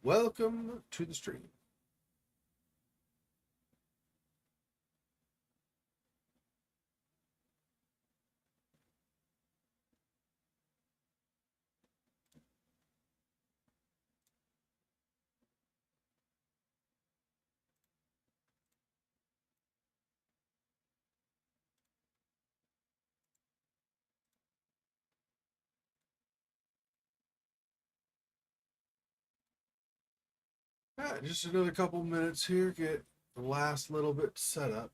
Welcome to the stream. Just another couple minutes here, get the last little bit set up.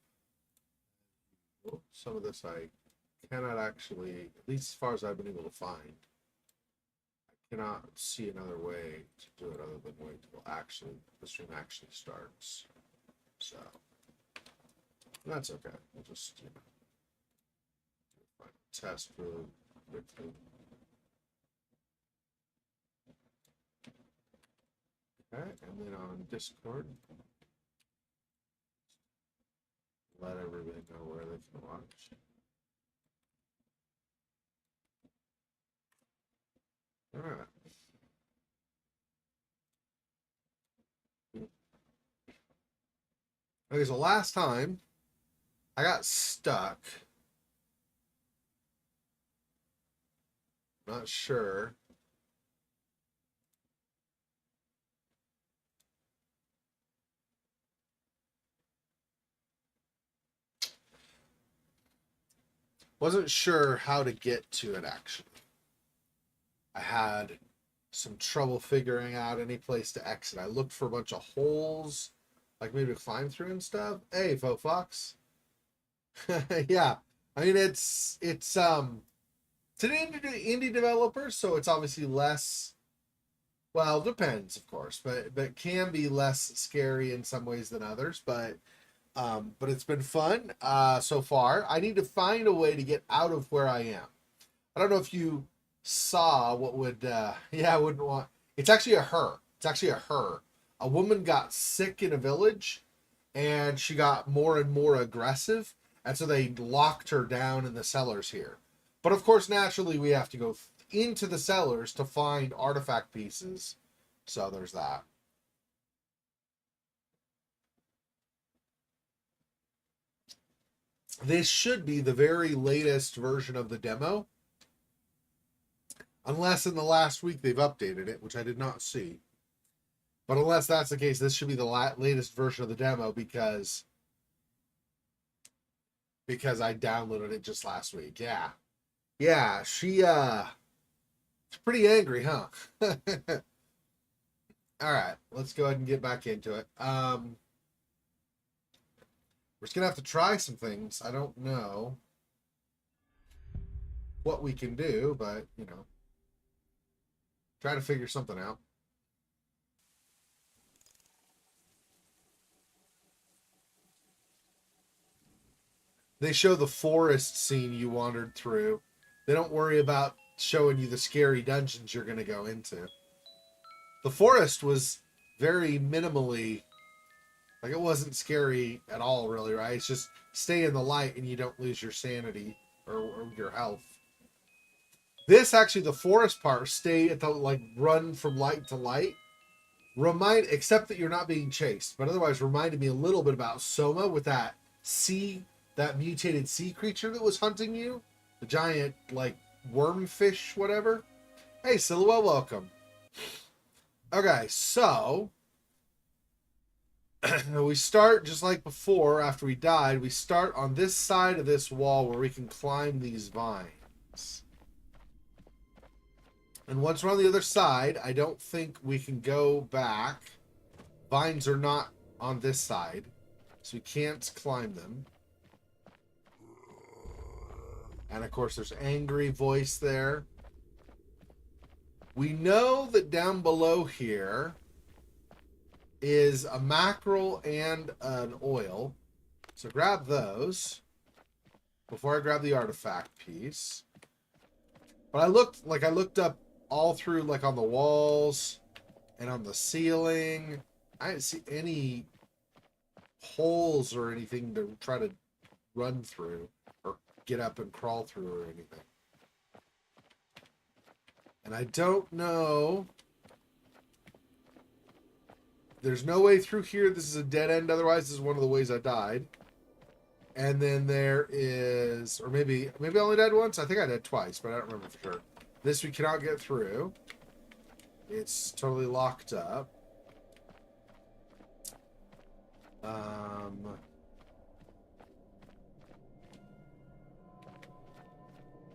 Some of this I cannot actually, at least as far as I've been able to find, I cannot see another way to do it other than wait until the stream actually starts. So that's okay. We'll just test really quickly. Okay, and then on Discord, let everybody know where they can watch. All right. Okay, so last time I got stuck. Not sure. Wasn't sure how to get to it actually. I had some trouble figuring out any place to exit. I looked for a bunch of holes, like maybe to climb through and stuff. Hey, Fox. Yeah, I mean it's an indie developer, so it's obviously less. Well, depends, of course, but can be less scary in some ways than others. But it's been fun so far. I need to find a way to get out of where I am. I don't know if you saw what would yeah, I wouldn't want. It's actually a her. It's actually a her. A woman got sick in a village and she got more and more aggressive, and so they locked her down in the cellars here. But of course, naturally we have to go into the cellars to find artifact pieces. So there's that. This should be the very latest version of the demo, unless in the last week they've updated it, which I did not see. But unless that's the case, this should be the latest version of the demo because I downloaded it just last week. Yeah, yeah. She's pretty angry, huh? All right, let's go ahead and get back into it. We're just gonna have to try some things. I don't know what we can do, but try to figure something out. They show the forest scene you wandered through. They don't worry about showing you the scary dungeons you're going to go into. The forest was very minimally, like, it wasn't scary at all, really, right? It's just stay in the light and you don't lose your sanity or your health. This actually, the forest part, stay at the, like, run from light to light. Except that you're not being chased, but otherwise reminded me a little bit about Soma with that mutated sea creature that was hunting you, the giant like wormfish, whatever. Hey, Silhouette, welcome. Okay, so we start just like before. After we died, we start on this side of this wall where we can climb these vines. And once we're on the other side, I don't think we can go back. Vines are not on this side, so we can't climb them. And of course, there's angry voice there. We know that down below here is a mackerel and an oil. So grab those before I grab the artifact piece. But I looked up all through, like on the walls and on the ceiling. I didn't see any holes or anything to try to run through or get up and crawl through or anything. And I don't know there's no way through here. This is a dead end. Otherwise, this is one of the ways I died. And then there is, or maybe I only died once. I think I died twice, but I don't remember for sure. This we cannot get through. It's totally locked up.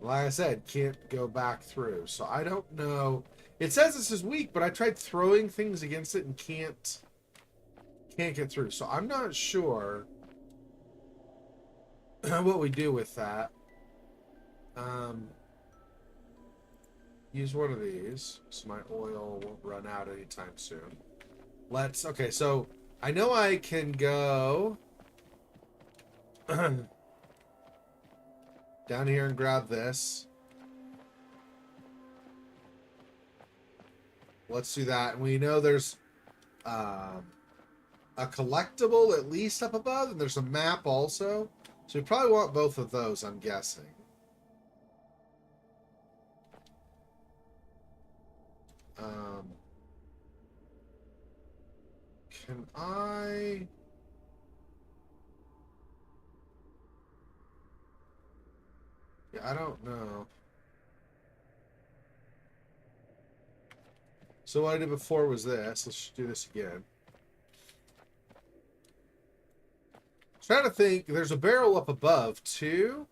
Like I said, can't go back through. So I don't know. It says this is weak, but I tried throwing things against it and can't get through. So I'm not sure what we do with that. Use one of these so my oil won't run out anytime soon. Okay, so I know I can go down here and grab this. Let's do that. And we know there's a collectible at least up above, and there's a map also. So we probably want both of those, I'm guessing. Can I... Yeah, I don't know. So what I did before was this. Let's do this again. I'm trying to think. There's a barrel up above, too.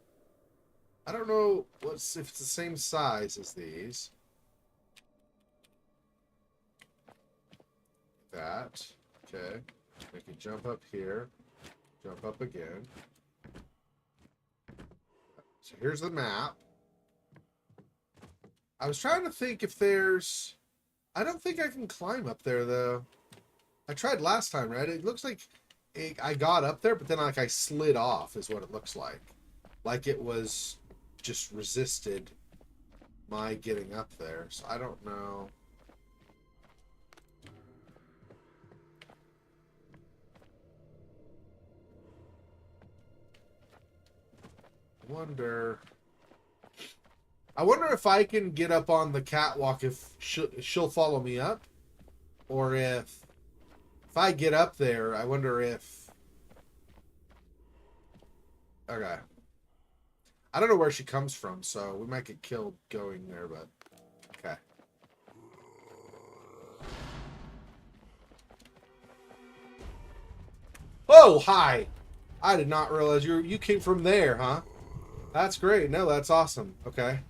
I don't know if it's the same size as these. That. Okay. I can jump up here. Jump up again. So here's the map. I was trying to think if there's... I don't think I can climb up there, though. I tried last time, right? It looks like I got up there, but then like I slid off is what it looks like. Like it was just resisted my getting up there. So I don't know. I wonder if I can get up on the catwalk if she'll follow me up, or if I get up there, I wonder if... Okay. I don't know where she comes from, so we might get killed going there, but... Okay. Oh, hi! I did not realize you came from there, huh? That's great. No, that's awesome. Okay.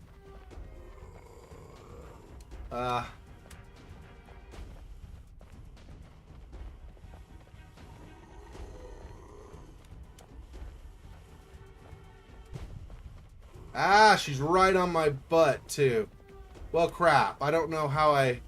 She's right on my butt, too. Well, crap. I don't know how I...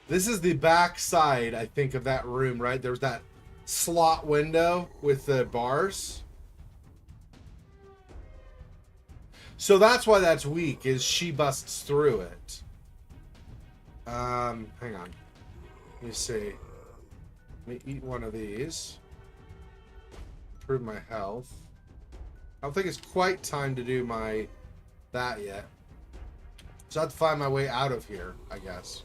This is the back side, I think, of that room, right? There's that slot window with the bars. So that's why that's weak, is she busts through it. Hang on. Let me see. Let me eat one of these. Improve my health. I don't think it's quite time to do that yet. So I have to find my way out of here, I guess.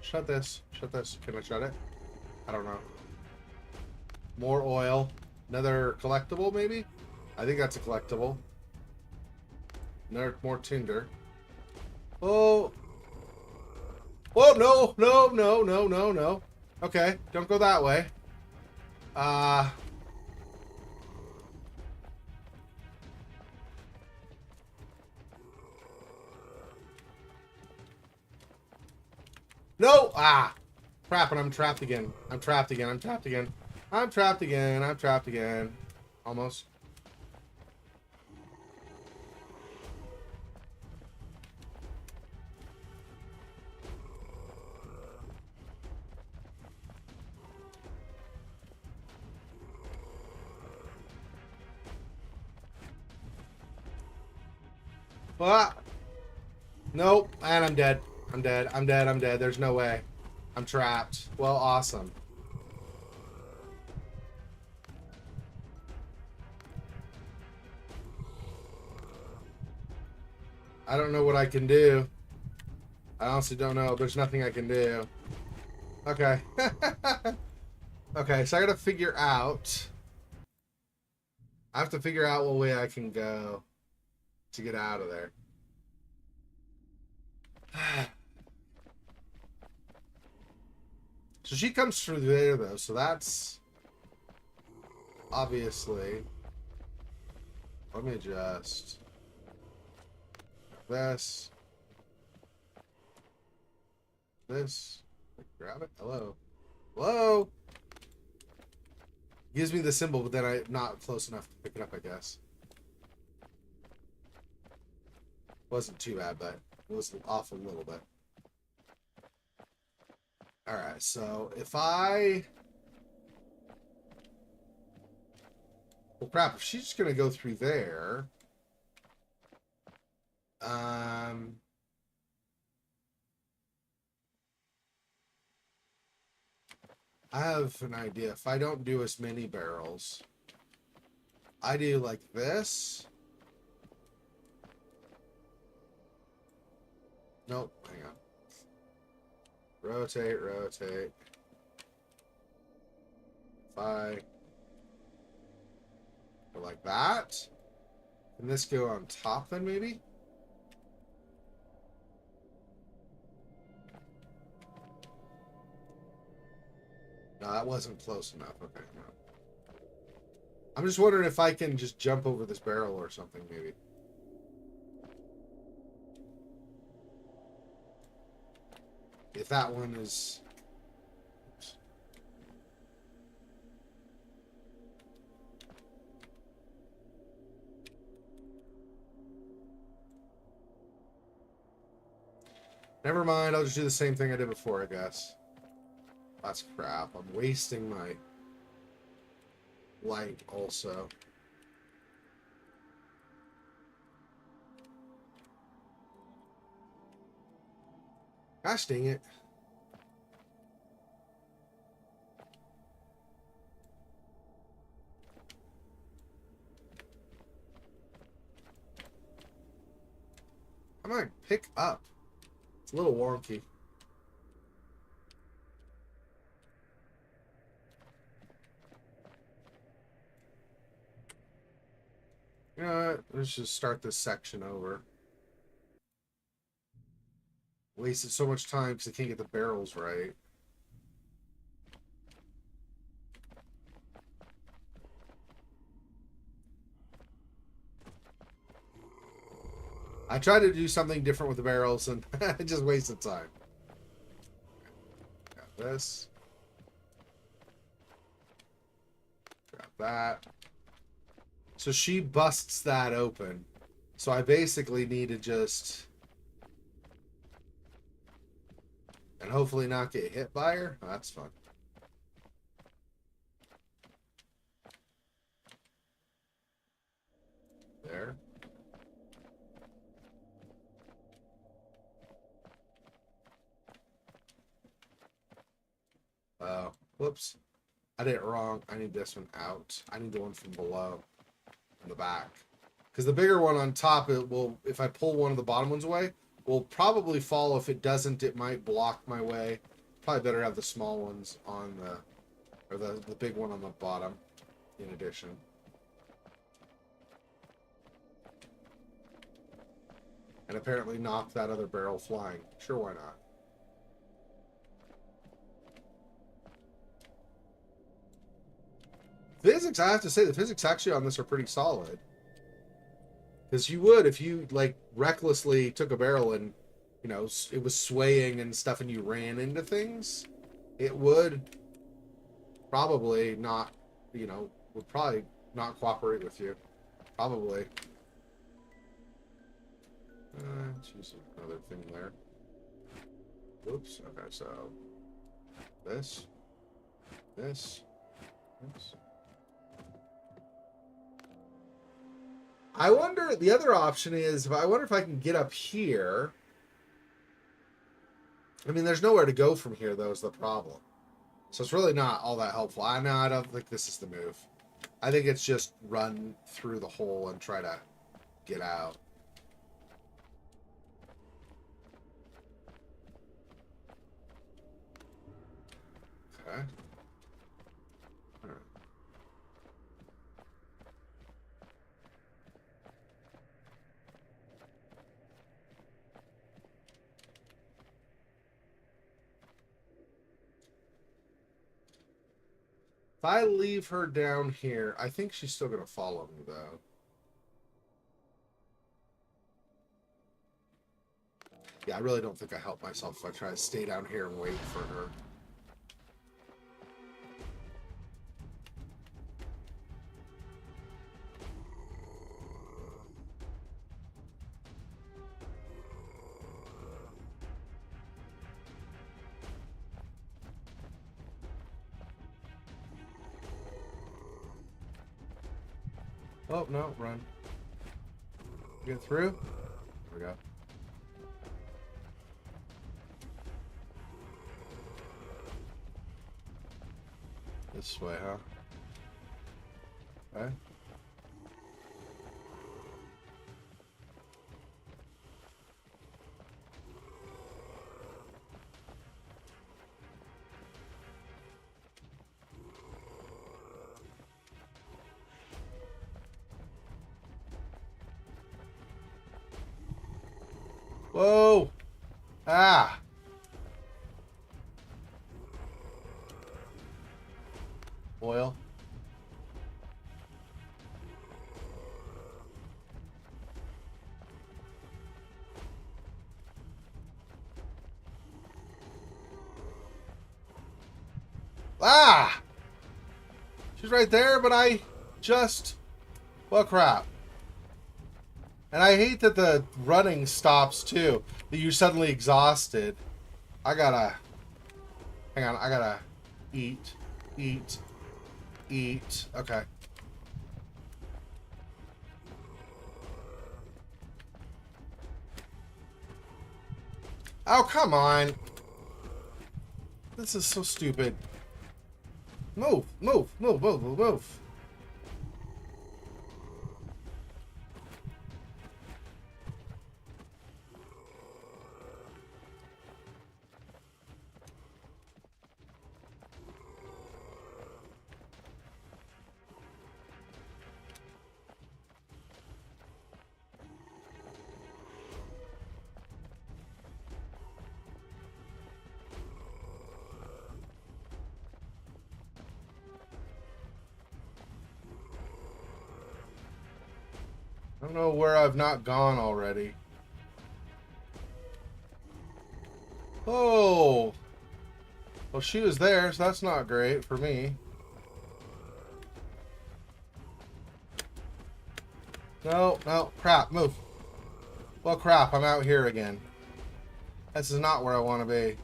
Shut this. Shut this. Can I shut it? I don't know. More oil. Another collectible, maybe? I think that's a collectible. More tinder. Oh. Oh, no. No, no, no, no, no. Okay. Don't go that way. No! Crap, and I'm trapped again. I'm trapped again. I'm trapped again. I'm trapped again. I'm trapped again. Almost. Ah! Nope. And I'm dead. I'm dead. I'm dead. I'm dead. There's no way. I'm trapped. Well, awesome. I don't know what I can do. I honestly don't know. There's nothing I can do. Okay. Okay, so I gotta figure out... I have to figure out what way I can go to get out of there. So she comes through there, though, so that's... Obviously... Let me just... This... This... Grab it? Hello? Hello? Gives me the symbol, but then I'm not close enough to pick it up, I guess. Wasn't too bad, but it was off a little bit. Alright, so if I... Well, crap, if she's just gonna go through there... I have an idea. If I don't do as many barrels, I do like this. Nope, hang on. Rotate, rotate. If I go like that, can this go on top then maybe? No, that wasn't close enough. Okay, no. I'm just wondering if I can just jump over this barrel or something, maybe. If that one is... Oops. Never mind, I'll just do the same thing I did before, I guess. That's crap. I'm wasting my light also. Gosh dang it. I'm gonna pick up. It's a little wonky. You know what? Let's just start this section over. Wasted so much time because I can't get the barrels right. I tried to do something different with the barrels and I just wasted time. Got this. Got that. So she busts that open. So I basically need to just... And hopefully not get hit by her. Oh, that's fun. There. Oh, whoops. I did it wrong. I need this one out. I need the one from below. In the back. Because the bigger one on top, it will, if I pull one of the bottom ones away, will probably fall. If it doesn't, it might block my way. Probably better have the small ones on the, or the big one on the bottom, in addition. And apparently knock that other barrel flying. Sure, why not? Physics, I have to say, the physics actually on this are pretty solid. Because you would, if you, like, recklessly took a barrel and, you know, it was swaying and stuff and you ran into things, it would probably not, you know, would probably not cooperate with you. Probably. Choose another thing there. Oops. Okay, so this. I wonder, the other option is, I wonder if I can get up here. I mean, there's nowhere to go from here, though, is the problem. So it's really not all that helpful. I know, I don't think this is the move. I think it's just run through the hole and try to get out. Okay. All right. If I leave her down here, I think she's still going to follow me, though. Yeah, I really don't think I help myself if I try to stay down here and wait for her. Oh, no, run. Get through. There we go. This way, huh? Okay. Whoa! Ah! Oil. Ah! She's right there, but I just... Well, crap. And I hate that the running stops, too. That you're suddenly exhausted. I gotta... Hang on, I gotta eat. Eat. Eat. Okay. Oh, come on. This is so stupid. Move, move, move, move, move, move. I don't know where I've not gone already. Oh! Well, she was there, so that's not great for me. No, no, crap, move. Well, crap, I'm out here again. This is not where I want to be.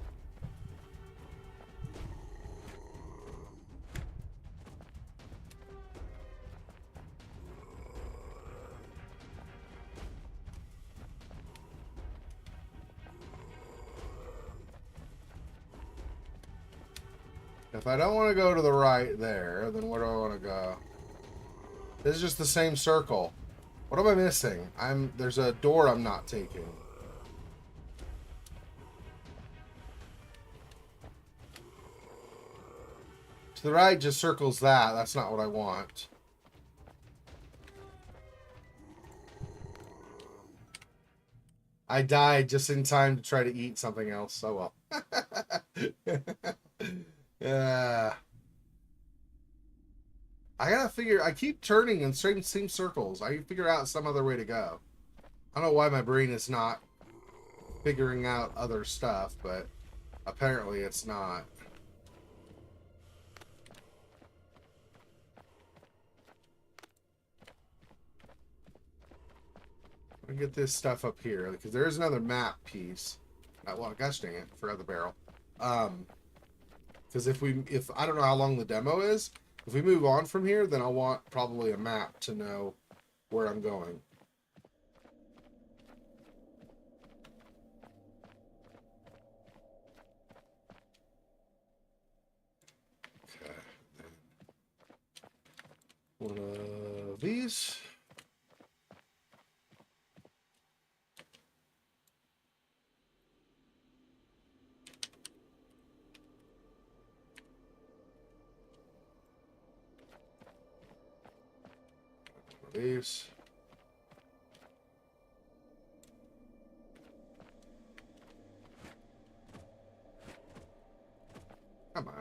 If I don't want to go to the right there, then where do I want to go? This is just the same circle. What am I missing? There's a door I'm not taking. To the right just circles that. That's not what I want. I died just in time to try to eat something else. Oh well. Yeah. I gotta figure. I keep turning in same circles. I figure out some other way to go. I don't know why my brain is not figuring out other stuff, but apparently it's not. I'm gonna get this stuff up here because there is another map piece. Well, gosh dang it, forgot the barrel. Because if I don't know how long the demo is, if we move on from here, then I'll want probably a map to know where I'm going. Okay. One of these. One of these. Come on.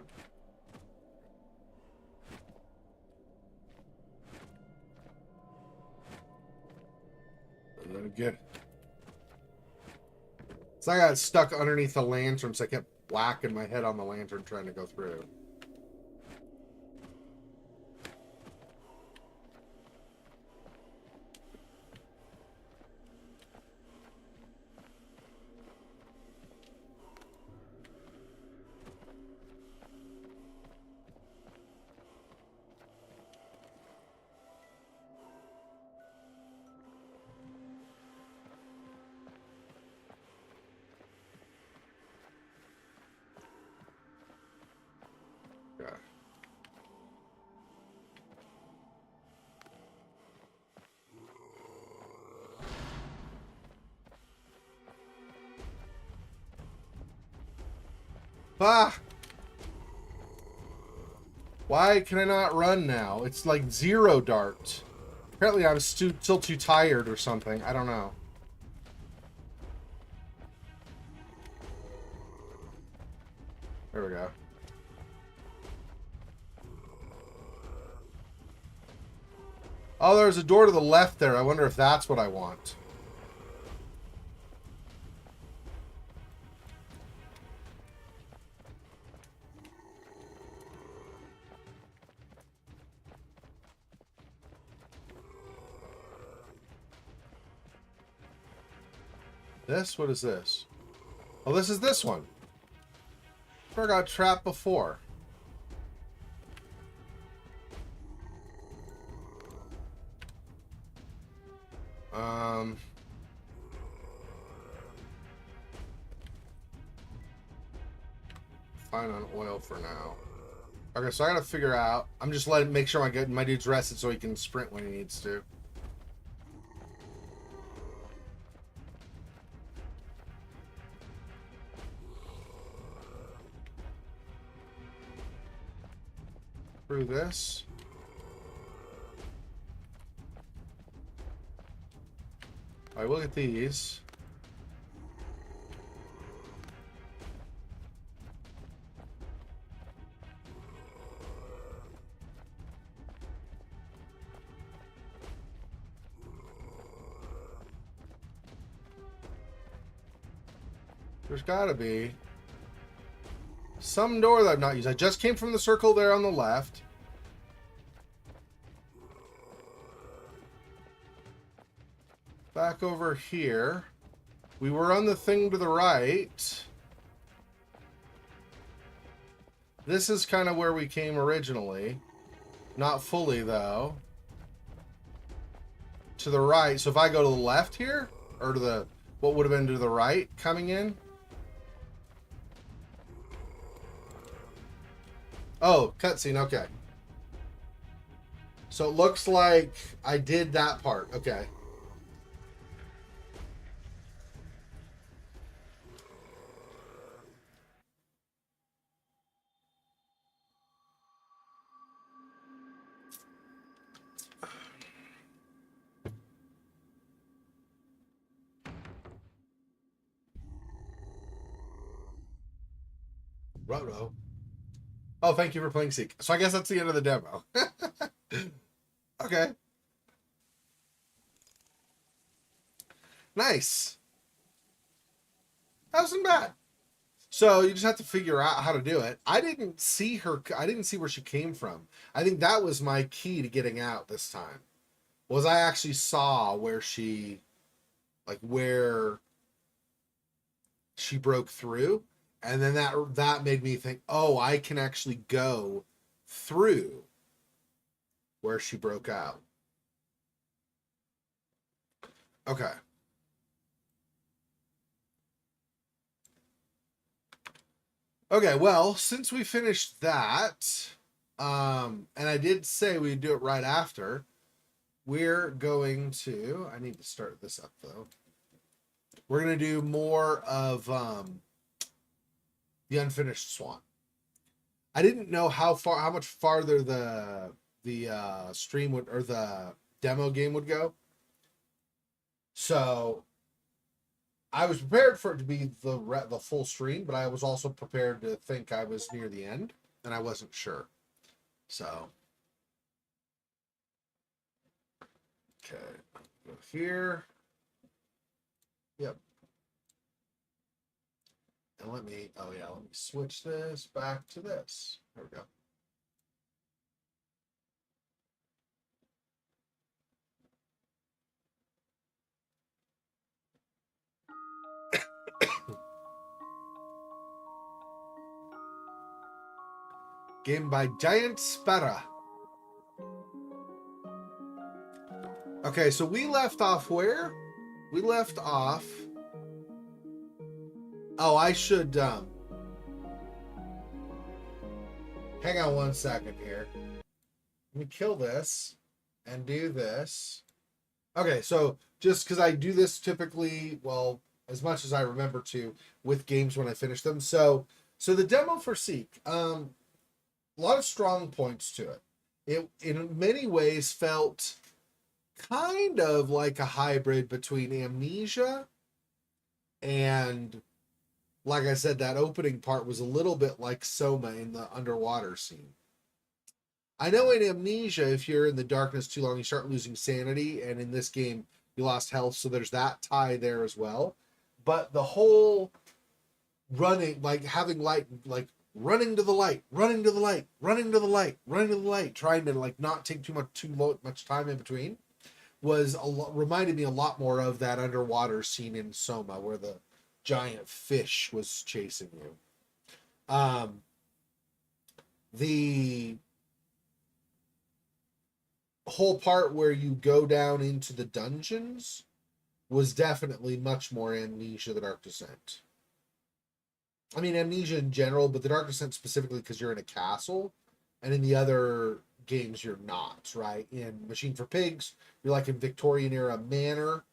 Good. So I got stuck underneath the lantern, so I kept whacking my head on the lantern trying to go through. Yeah. Ah! Why can I not run now? It's like 0 dart. Apparently I'm still too tired or something. I don't know. There we go. Oh, there's a door to the left there. I wonder if that's what I want. This? What is this? Oh, this is this one. I got trapped before. Fine on oil for now. Okay, so I gotta figure out. I'm just make sure my dude's rested so he can sprint when he needs to. Through this. Alright, we'll get these. There's gotta be some door that I've not used. I just came from the circle there on the left. Back over here. We were on the thing to the right. This is kind of where we came originally. Not fully, though. To the right. So if I go to the left here, or to the, what would have been to the right coming in? Oh, cutscene, okay. So it looks like I did that part. Okay. Ruh-roh. Oh, thank you for playing Seek. So I guess that's the end of the demo. Okay. Nice. That wasn't bad. So you just have to figure out how to do it. I didn't see her. I didn't see where she came from. I think that was my key to getting out this time. Was I actually saw where she, like where she broke through, and then that made me think, oh, I can actually go through where she broke out. Okay. Okay, well, since we finished that, and I did say we'd do it right after, we're going to, I need to start this up though. We're going to do more of the unfinished Swan. I didn't know how much farther the stream would, or the demo game would go. So I was prepared for it to be the full stream, but I was also prepared to think I was near the end, and I wasn't sure. So, okay, go here. Yep. And let me, oh yeah, let me switch this back to this. There we go. Game by Giant Sparra. Okay, so we left off where? We left off. Oh, I should hang on one second here. Let me kill this and do this. Okay, so just because I do this typically, well, as much as I remember to, with games when I finish them. So the demo for Seek, a lot of strong points to it. It in many ways felt kind of like a hybrid between Amnesia and, like I said, that opening part was a little bit like Soma in the underwater scene. I know in Amnesia, if you're in the darkness too long, you start losing sanity, and in this game, you lost health, so there's that tie there as well. But the whole running, like having light, like running to the light, running to the light, running to the light, running to the light, trying to like not take much time in between, was reminded me a lot more of that underwater scene in Soma where the giant fish was chasing you. The whole part where you go down into the dungeons was definitely much more Amnesia: The Dark Descent. I mean, Amnesia in general, but The Dark Descent specifically because you're in a castle, and in the other games you're not, right? In Machine for Pigs, you're like in Victorian era manor,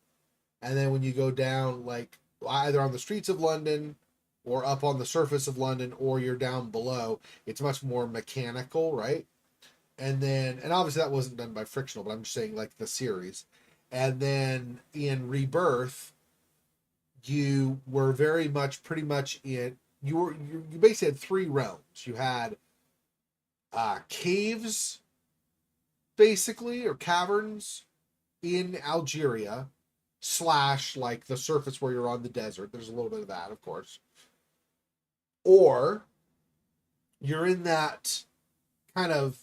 and then when you go down, like either on the streets of London or up on the surface of London, or you're down below, it's much more mechanical, right? And then, and obviously that wasn't done by Frictional, but I'm just saying like the series. And then in Rebirth, you were very much pretty much in, you basically had three realms. You had caves, basically, or caverns in Algeria, slash like the surface where you're on the desert. There's a little bit of that, of course. Or you're in that kind of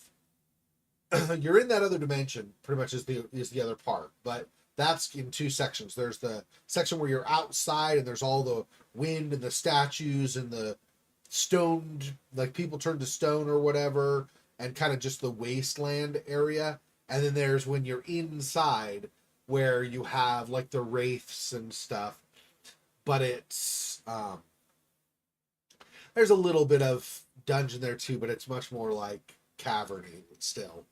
you're in that other dimension pretty much is the other part, but that's in two sections. There's the section where you're outside and there's all the wind and the statues and the stoned, like people turned to stone or whatever, and kind of just the wasteland area. And then there's when you're inside where you have like the wraiths and stuff, but it's there's a little bit of dungeon there too, but it's much more like caverny still.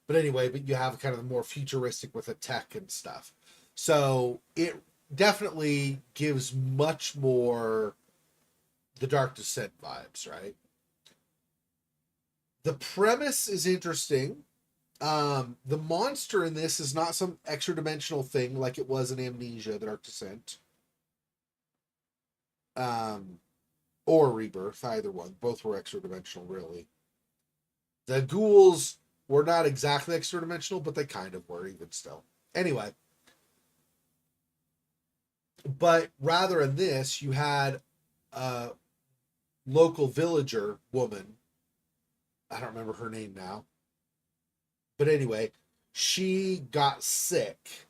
But anyway, but you have kind of the more futuristic with the tech and stuff. So it definitely gives much more the Dark Descent vibes, right? The premise is interesting. The monster in this is not some extra dimensional thing like it was in Amnesia: The Dark Descent. Or Rebirth, either one. Both were extra dimensional, really. The ghouls were not exactly extra dimensional, but they kind of were, even still. Anyway, but rather in this, you had a local villager woman. I don't remember her name now. But anyway, she got sick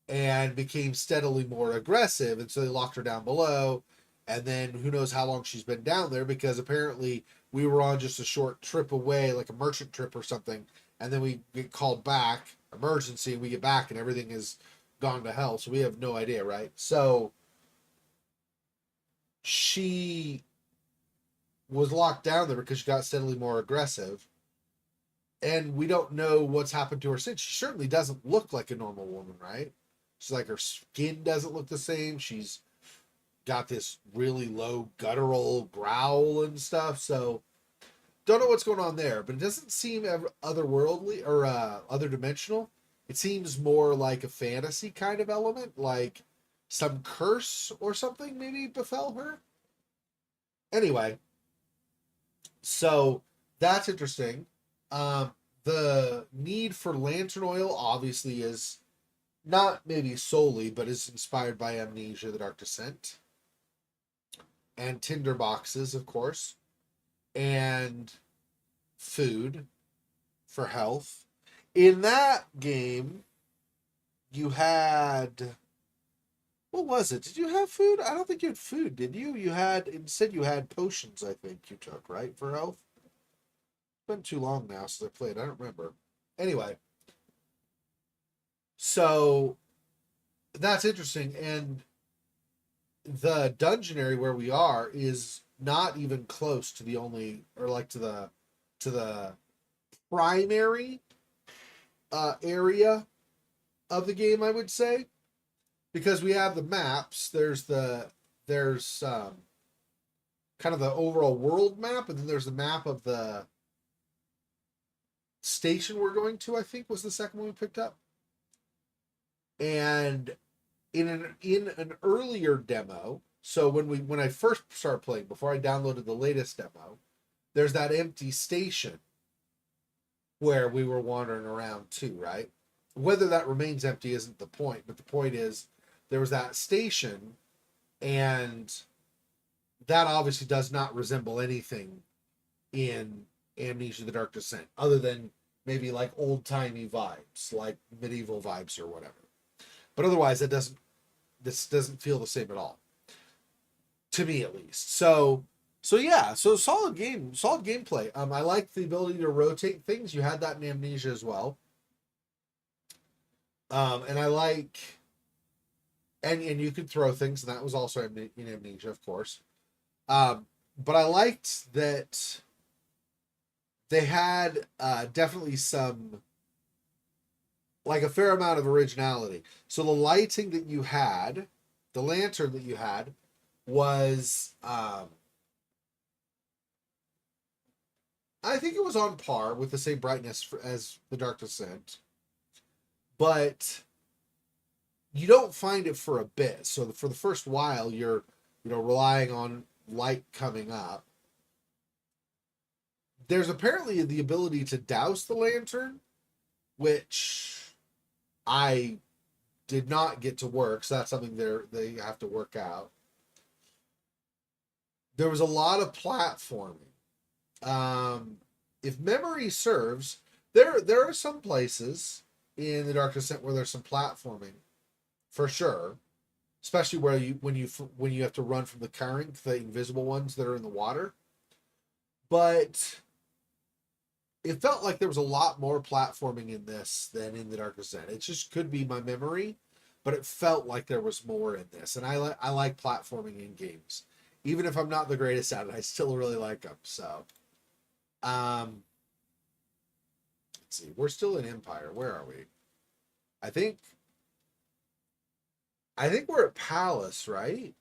and became steadily more aggressive. And so they locked her down below. And then who knows how long she's been down there, because apparently we were on just a short trip away, like a merchant trip or something. And then we get called back, emergency, and we get back and everything is gone to hell, so we have no idea, right? So she was locked down there because she got steadily more aggressive, and we don't know what's happened to her since. She certainly doesn't look like a normal woman, right? She's like, her skin doesn't look the same. She's got this really low guttural growl and stuff. So don't know what's going on there, but it doesn't seem otherworldly or other dimensional. It seems more like a fantasy kind of element, like some curse or something maybe befell her. Anyway, so that's interesting. Um, the need for lantern oil obviously is not maybe solely, but is inspired by Amnesia: The Dark Descent, and tinder boxes, of course, and food for health. In that game, you had, what was it? Did you have food? I don't think you had food, did you? You had, instead you had potions, I think you took, right, for health? It's been too long now since I played. I don't remember. Anyway, so that's interesting. And the dungeon area where we are is not even close to the only, or like to the primary area of the game, I would say, because we have the maps. There's kind of the overall world map, and then there's the map of the station we're going to. I think was the second one we picked up. And in an earlier demo, so when I first started playing, before I downloaded the latest demo, there's that empty station where we were wandering around too, right? Whether that remains empty isn't the point, but the point is there was that station, and that obviously does not resemble anything in Amnesia: The Dark Descent, other than maybe like old timey vibes, like medieval vibes or whatever. But otherwise, this doesn't feel the same at all, to me at least. So yeah, so solid gameplay. I like the ability to rotate things. You had that in Amnesia as well. And I like, and you could throw things, and that was also in Amnesia, of course. But I liked that they had definitely some, like a fair amount of originality. So the lighting that you had, the lantern that you had, was I think it was on par with the same brightness as the Dark Descent, but you don't find it for a bit. So for the first while, you're relying on light coming up. There's apparently the ability to douse the lantern, which I did not get to work. So that's something they have to work out. There was a lot of platforming. If memory serves, there are some places in the Dark Descent where there's some platforming, for sure. Especially where when you have to run from the current, the invisible ones that are in the water. But it felt like there was a lot more platforming in this than in the Dark Descent. It just could be my memory, but it felt like there was more in this. And I like platforming in games, even if I'm not the greatest at it. I still really like them. So, let's see. We're still in Empire. Where are we? I think we're at Palace, right?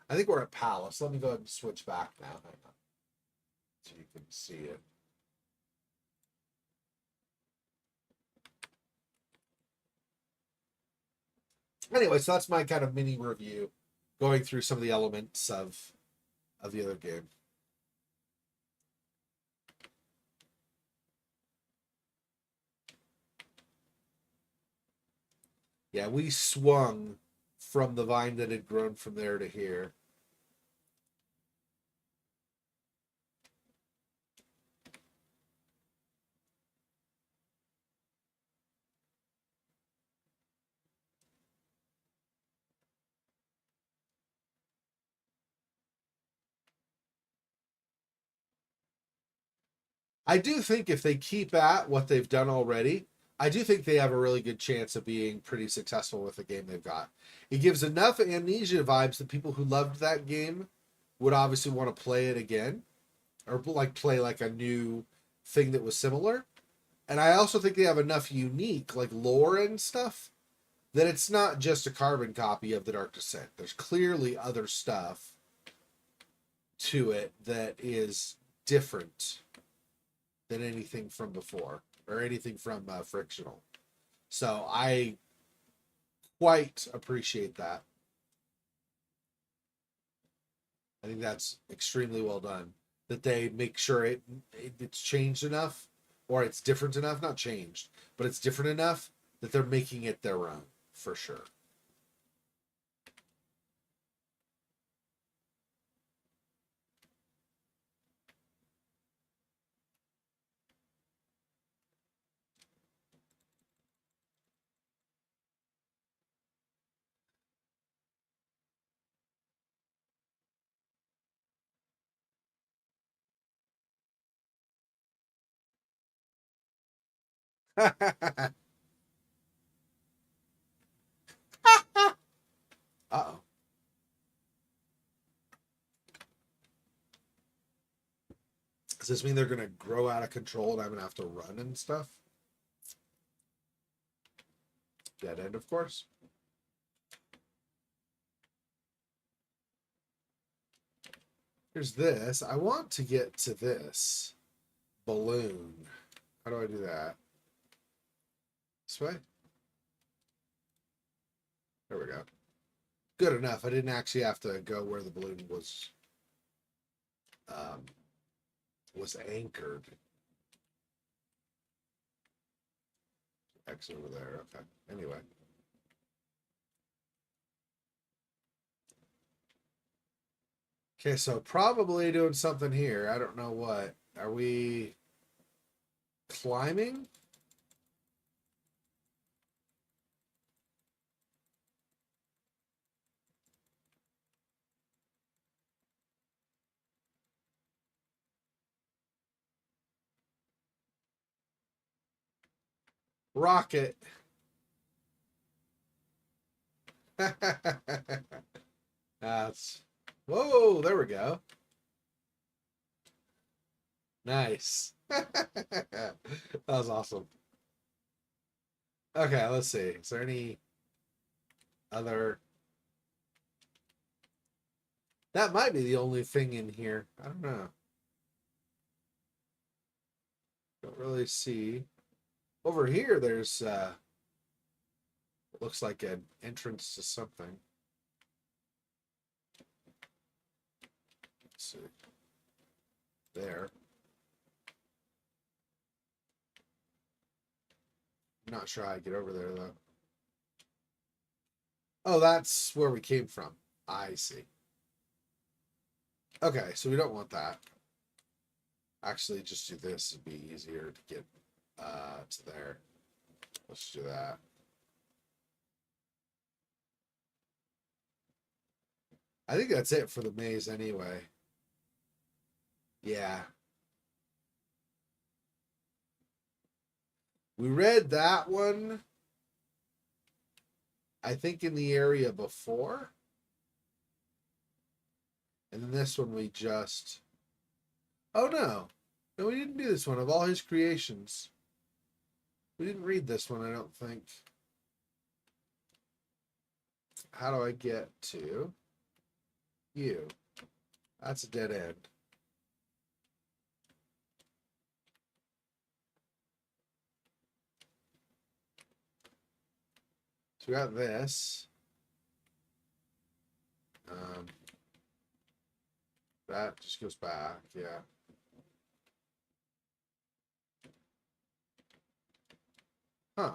I think we're at Palace. Let me go ahead and switch back now. Hang on, so you can see it. Anyway, so that's my kind of mini review, going through some of the elements of the other game. Yeah, we swung from the vine that had grown from there to here. I do think if they keep at what they've done already, I do think they have a really good chance of being pretty successful with the game they've got. It gives enough Amnesia vibes that people who loved that game would obviously want to play it again, or like play like a new thing that was similar. And I also think they have enough unique like lore and stuff that it's not just a carbon copy of the Dark Descent. There's clearly other stuff to it that is different than anything from before or anything from Frictional. So I quite appreciate that. I think that's extremely well done. That they make sure it's changed enough, or it's different enough, not changed, but it's different enough that they're making it their own for sure. Uh-oh. Does this mean they're gonna grow out of control and I'm gonna have to run and stuff? Dead end, of course. Here's this. I want to get to this balloon. How do I do that? This way? There we go. Good enough. I didn't actually have to go where the balloon um, was anchored. X over there. Okay. Anyway. Okay, so probably doing something here. I don't know what. Are we climbing? Rocket. That's. Whoa, there we go. Nice. That was awesome. Okay, let's see. Is there any other? That might be the only thing in here. I don't know. Don't really see. Over here, there's looks like an entrance to something. Let's see. There. I'm not sure how I get over there though. Oh, that's where we came from. I see. Okay, so we don't want that. Actually, just do this. It'd be easier to get to there. Let's do that. I think that's it for the maze anyway. Yeah. We read that one, I think, in the area before. And then this one we just. Oh, no. No, we didn't do this one. Of all his creations, we didn't read this one, I don't think. How do I get to you? That's a dead end. So we got this. That just goes back, yeah. Huh.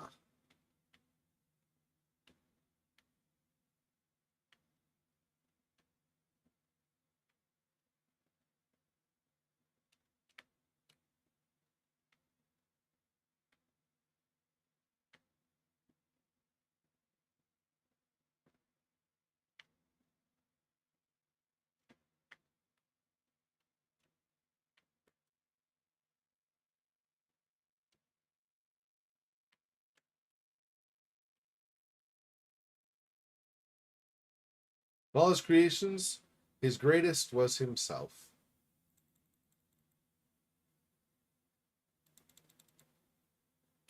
Of all his creations, his greatest was himself.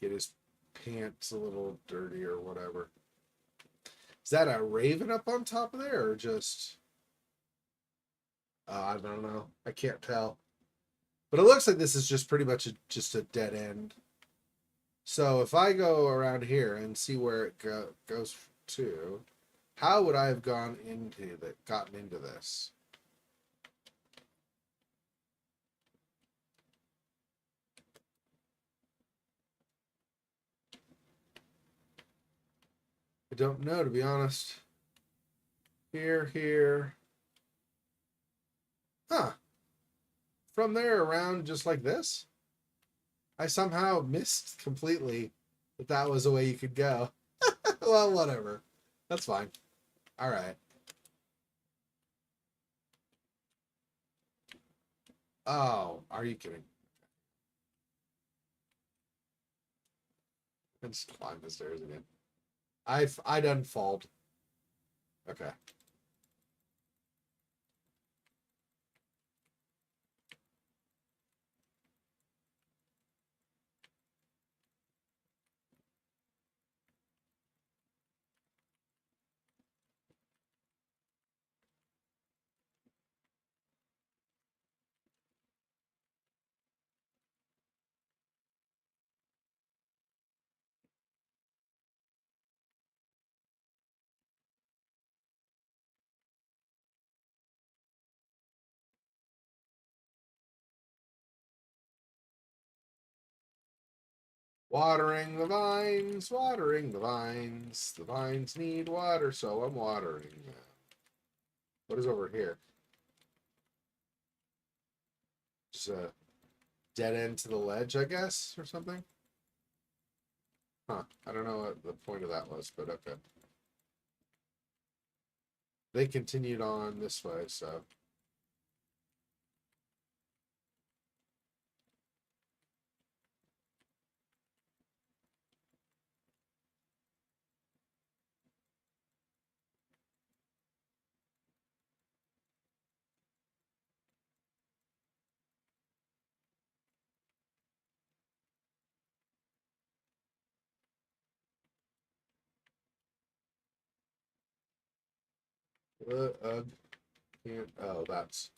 Get his pants a little dirty or whatever. Is that a raven up on top of there or just... I don't know. I can't tell. But it looks like this is just pretty much just a dead end. So if I go around here and see where it goes to, how would I have gotten into this? I don't know, to be honest. Here. Huh. From there around just like this? I somehow missed completely that was a way you could go. Well, whatever. That's fine. All right. Oh, are you kidding? I just climbed the stairs again. I done falled. Okay. Watering the vines, watering the vines. The vines need water, so I'm watering them. What is over here? Just a dead end to the ledge, I guess, or something? Huh. I don't know what the point of that was, but okay. They continued on this way, so... Uh, can't... Oh, that's...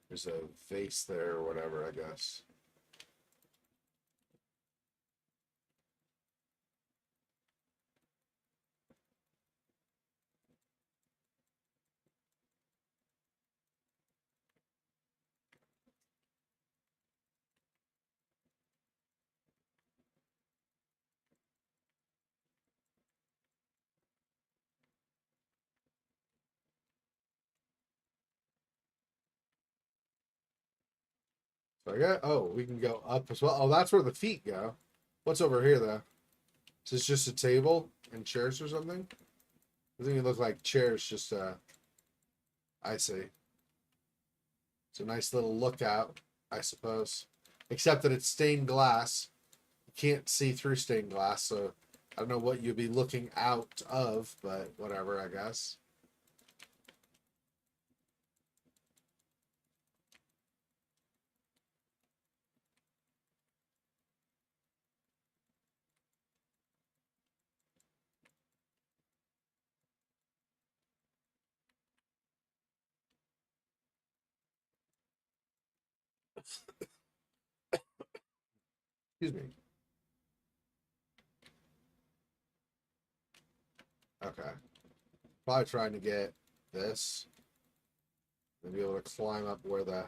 There's a vase there or whatever, I guess. So I got... Oh, we can go up as well. Oh, that's where the feet go. What's over here, though? Is this just a table and chairs or something? Doesn't even look like chairs, just I see. It's a nice little lookout, I suppose. Except that it's stained glass. You can't see through stained glass, so I don't know what you'd be looking out of, but whatever, I guess. Excuse me. Okay. Probably trying to get this. And be able to climb up where the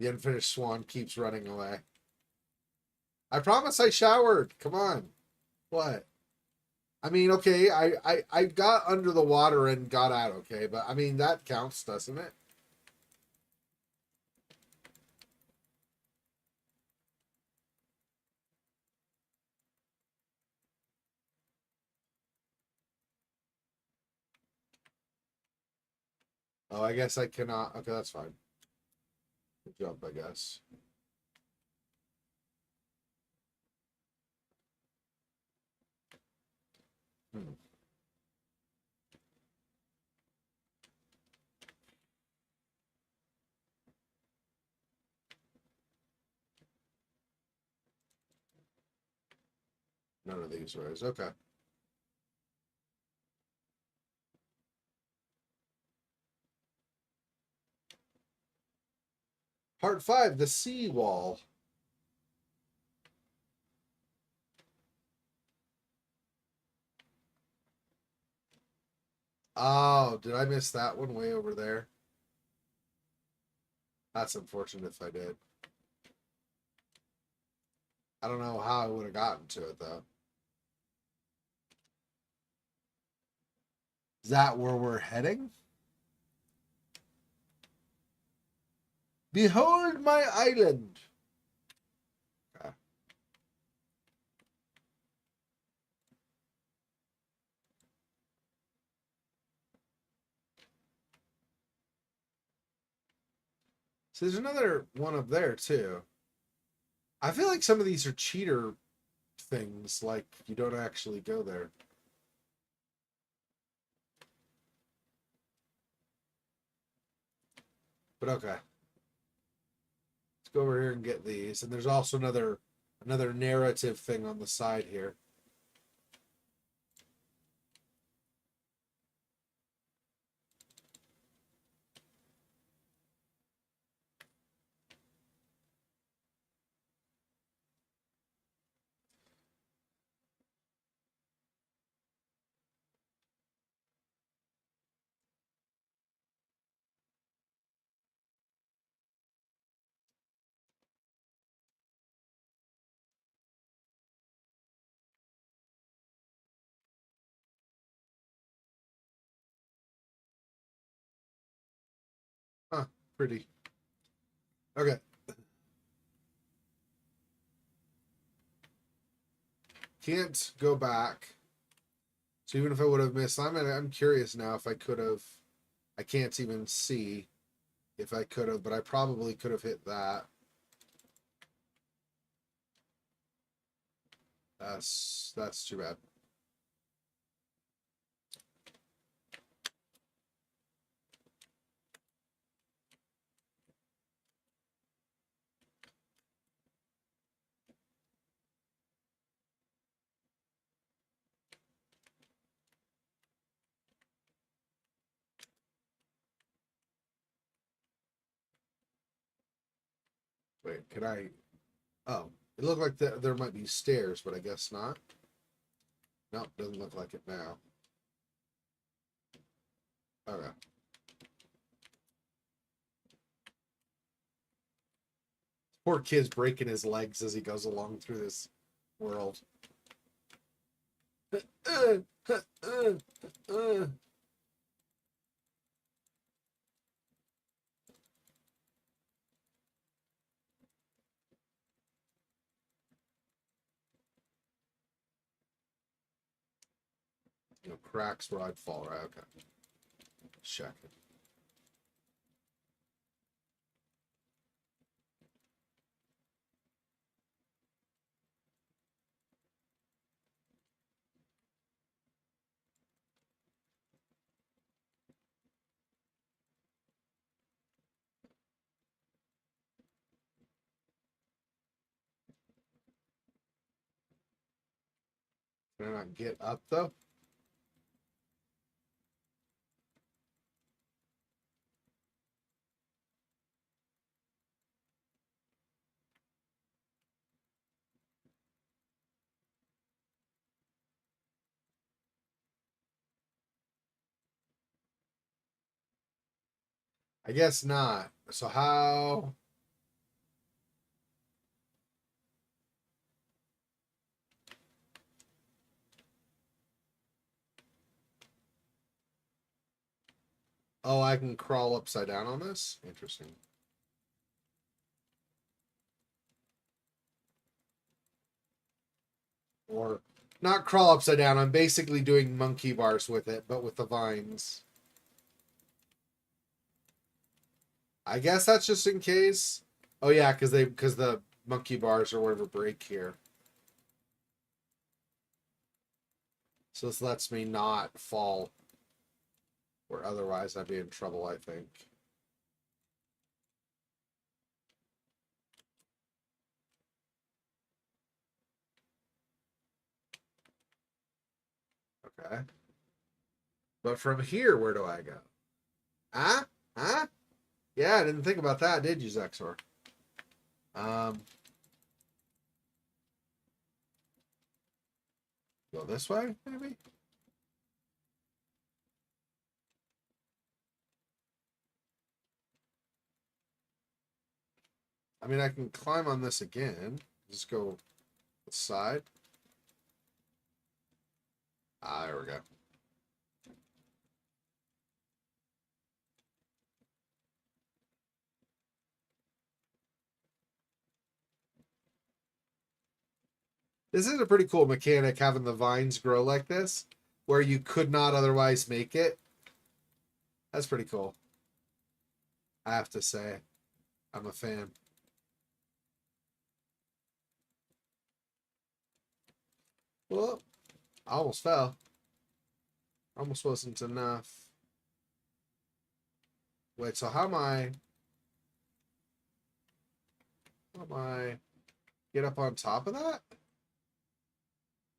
unfinished swan keeps running away. I promise I showered. Come on. What? I mean, okay, I got under the water and got out, okay, but I mean that counts, doesn't it? Oh, I guess I cannot. Okay, that's fine. Jump, I guess. Hmm. None of these ways. Okay. Part 5, the sea wall. Oh, did I miss that one way over there? That's unfortunate if I did. I don't know how I would have gotten to it, though. Is that where we're heading? Behold my island. Okay. So there's another one up there, too. I feel like some of these are cheater things, like you don't actually go there. But okay. Let's go over here and get these. And there's also another narrative thing on the side here. Huh, pretty. Okay. Can't go back. So even if I would have missed, I'm curious now if I could have. I can't even see if I could have, but I probably could have hit that. That's too bad. Wait, can I? Oh, it looked like there might be stairs, but I guess not. Nope, doesn't look like it now. Okay. Poor kid's breaking his legs as he goes along through this world. You know, cracks where I'd fall, right? Okay. Check it. Can I not get up though? I guess not. So how? Oh, I can crawl upside down on this? Interesting. Or not crawl upside down. I'm basically doing monkey bars with it, but with the vines. I guess that's just in case. Oh yeah, because the monkey bars or whatever break here. So this lets me not fall, or otherwise I'd be in trouble, I think. Okay. But from here, where do I go? Huh? Huh? Yeah, I didn't think about that, did you, Zexor? Um, go this way, maybe? I mean, I can climb on this again. Just go this side. Ah, there we go. This is a pretty cool mechanic, having the vines grow like this, where you could not otherwise make it. That's pretty cool. I have to say, I'm a fan. Well, I almost fell. Almost wasn't enough. Wait, so how am I? How am I? Get up on top of that?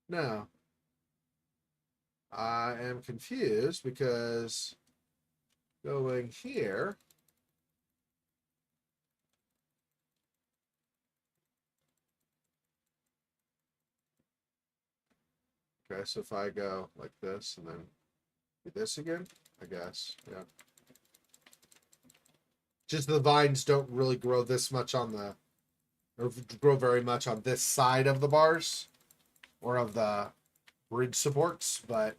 No. I am confused because going here. Okay, so if I go like this and then do this again, I guess. Yeah. Just the vines don't really grow this much on the, or grow very much on this side of the bars or of the bridge supports, but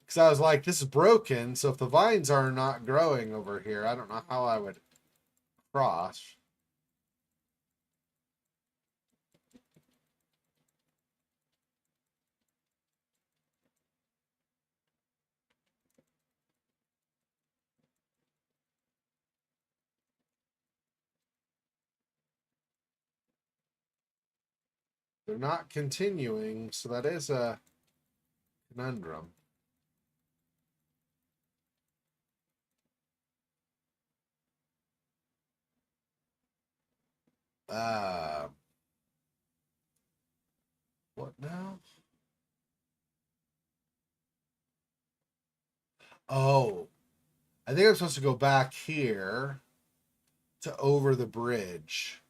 because I was like, this is broken, so if the vines are not growing over here, I don't know how I would cross. They're not continuing, so that is a conundrum. Uh, what now? Oh, I think I'm supposed to go back here to over the bridge.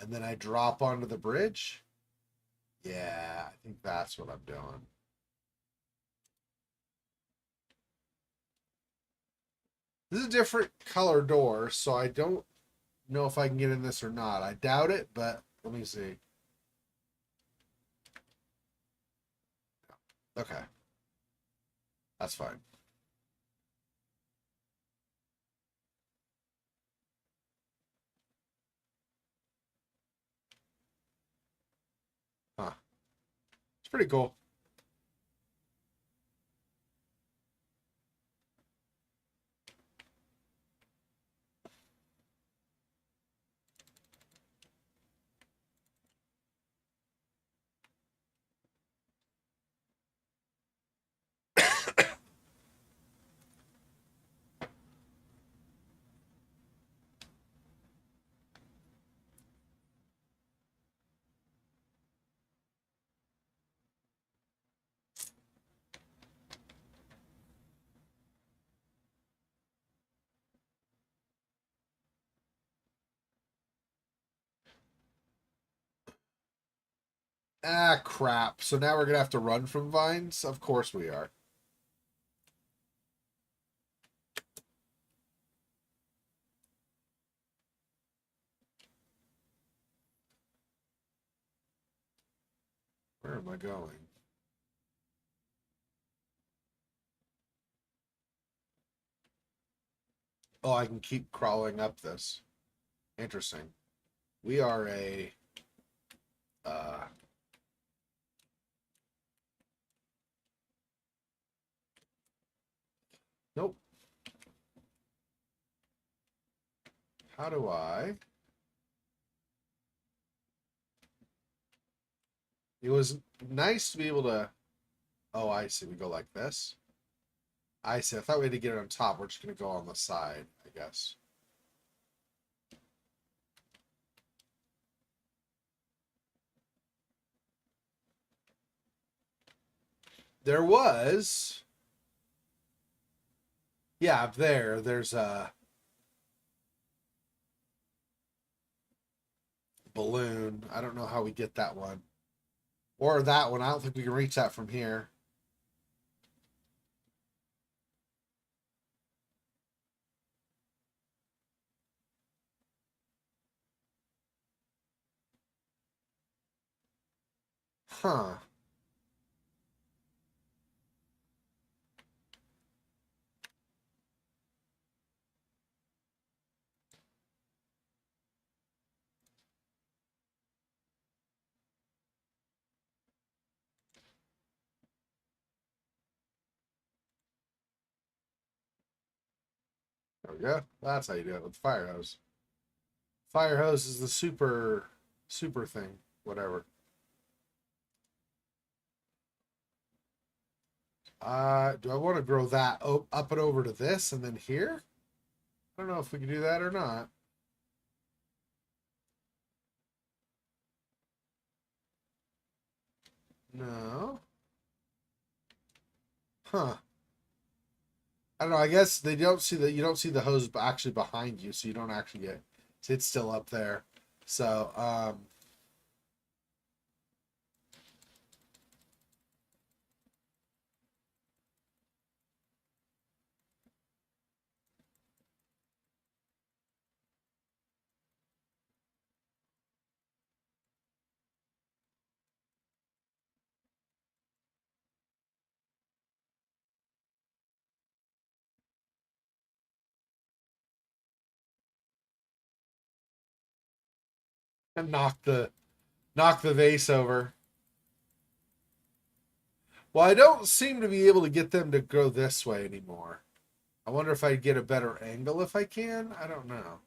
And then I drop onto the bridge. Yeah, I think that's what I'm doing. This is a different color door, so I don't know if I can get in this or not. I doubt it, but let me see. Okay. That's fine. Huh. It's pretty cool. Ah, crap. So now we're going to have to run from vines? Of course we are. Where am I going? Oh, I can keep crawling up this. Interesting. We are a... Uh, nope. How do I... It was nice to be able to... Oh, I see. We go like this. I see. I thought we had to get it on top. We're just going to go on the side, I guess. There was, yeah, up there. There's a balloon. I don't know how we get that one. Or that one. I don't think we can reach that from here. Huh. There we go. That's how you do it with fire hose. Fire hose is the super thing. Whatever. Do I want to grow that up and over to this and then here? I don't know if we can do that or not. No. Huh. I don't know. I guess they don't see you don't see the hose actually behind you, so you don't actually get. It's still up there. So and knock the vase over. Well, I don't seem to be able to get them to go this way anymore. I wonder if I'd get a better angle if I can. I don't know.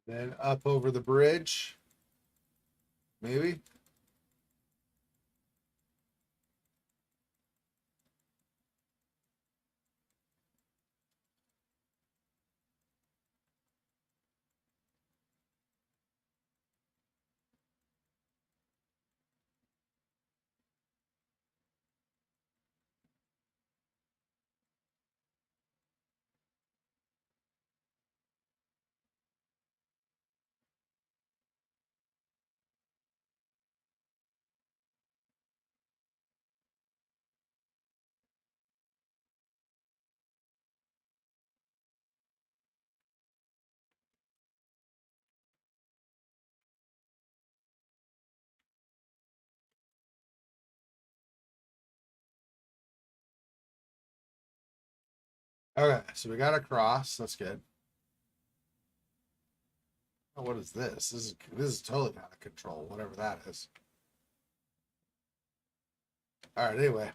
Then up over the bridge, maybe. Okay, so we got a cross. That's good. Oh, what is this? This is totally out of control. Whatever that is. All right. Anyway,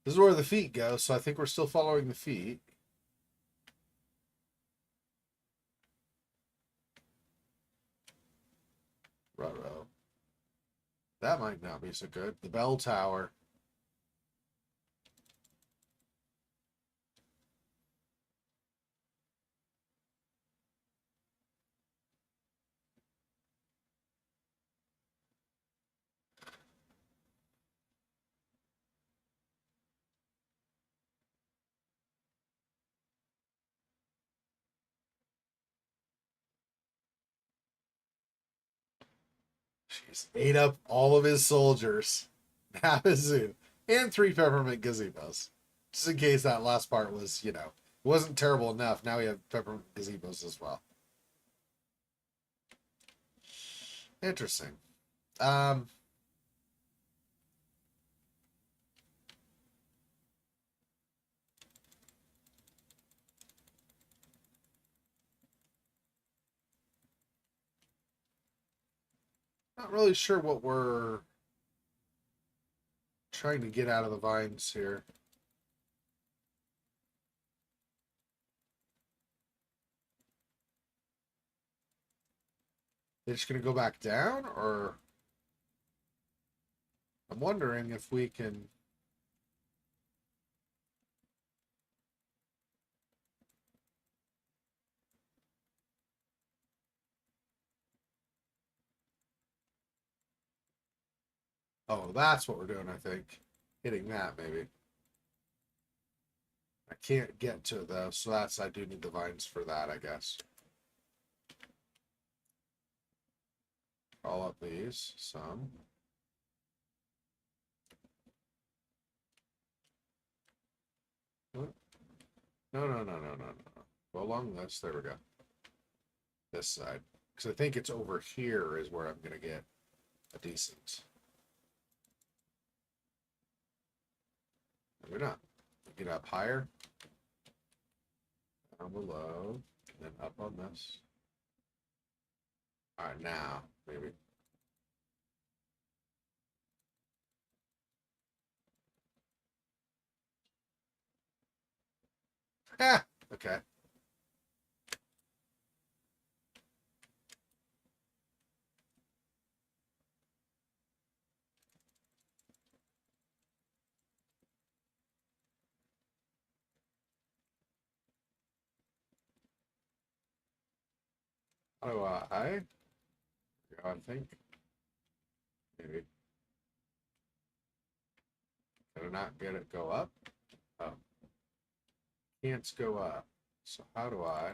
this is where the feet go. So I think we're still following the feet. Ruh-roh. That might not be so good. The bell tower. Jeez, ate up all of his soldiers. Havazu. And three peppermint gazebos. Just in case that last part was, wasn't terrible enough. Now we have peppermint gazebos as well. Interesting. Um, Not really sure what we're trying to get out of the vines here. They're just going to go back down, or I'm wondering if we can. Oh, that's what we're doing, I think. Hitting that, maybe. I can't get to it, though, so I do need the vines for that, I guess. All up these, some. No, no, no, no, no, no. Go along this, there we go. This side. Because I think it's over here is where I'm going to get a decent. Maybe not. Get up higher. Down below. And then up on this. Alright, now, maybe. Ah! Okay. How do I think. Maybe. Can I not get it go up? Oh. Can't go up. So how do I?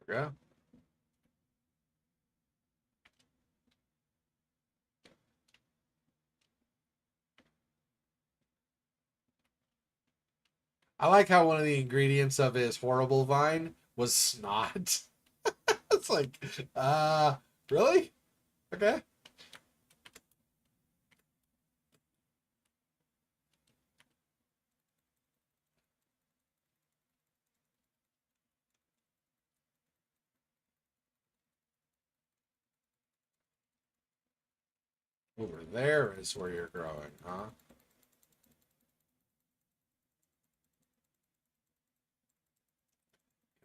There we go. I like how one of the ingredients of his horrible vine was snot. It's like, really? Okay. Over there is where you're growing, huh?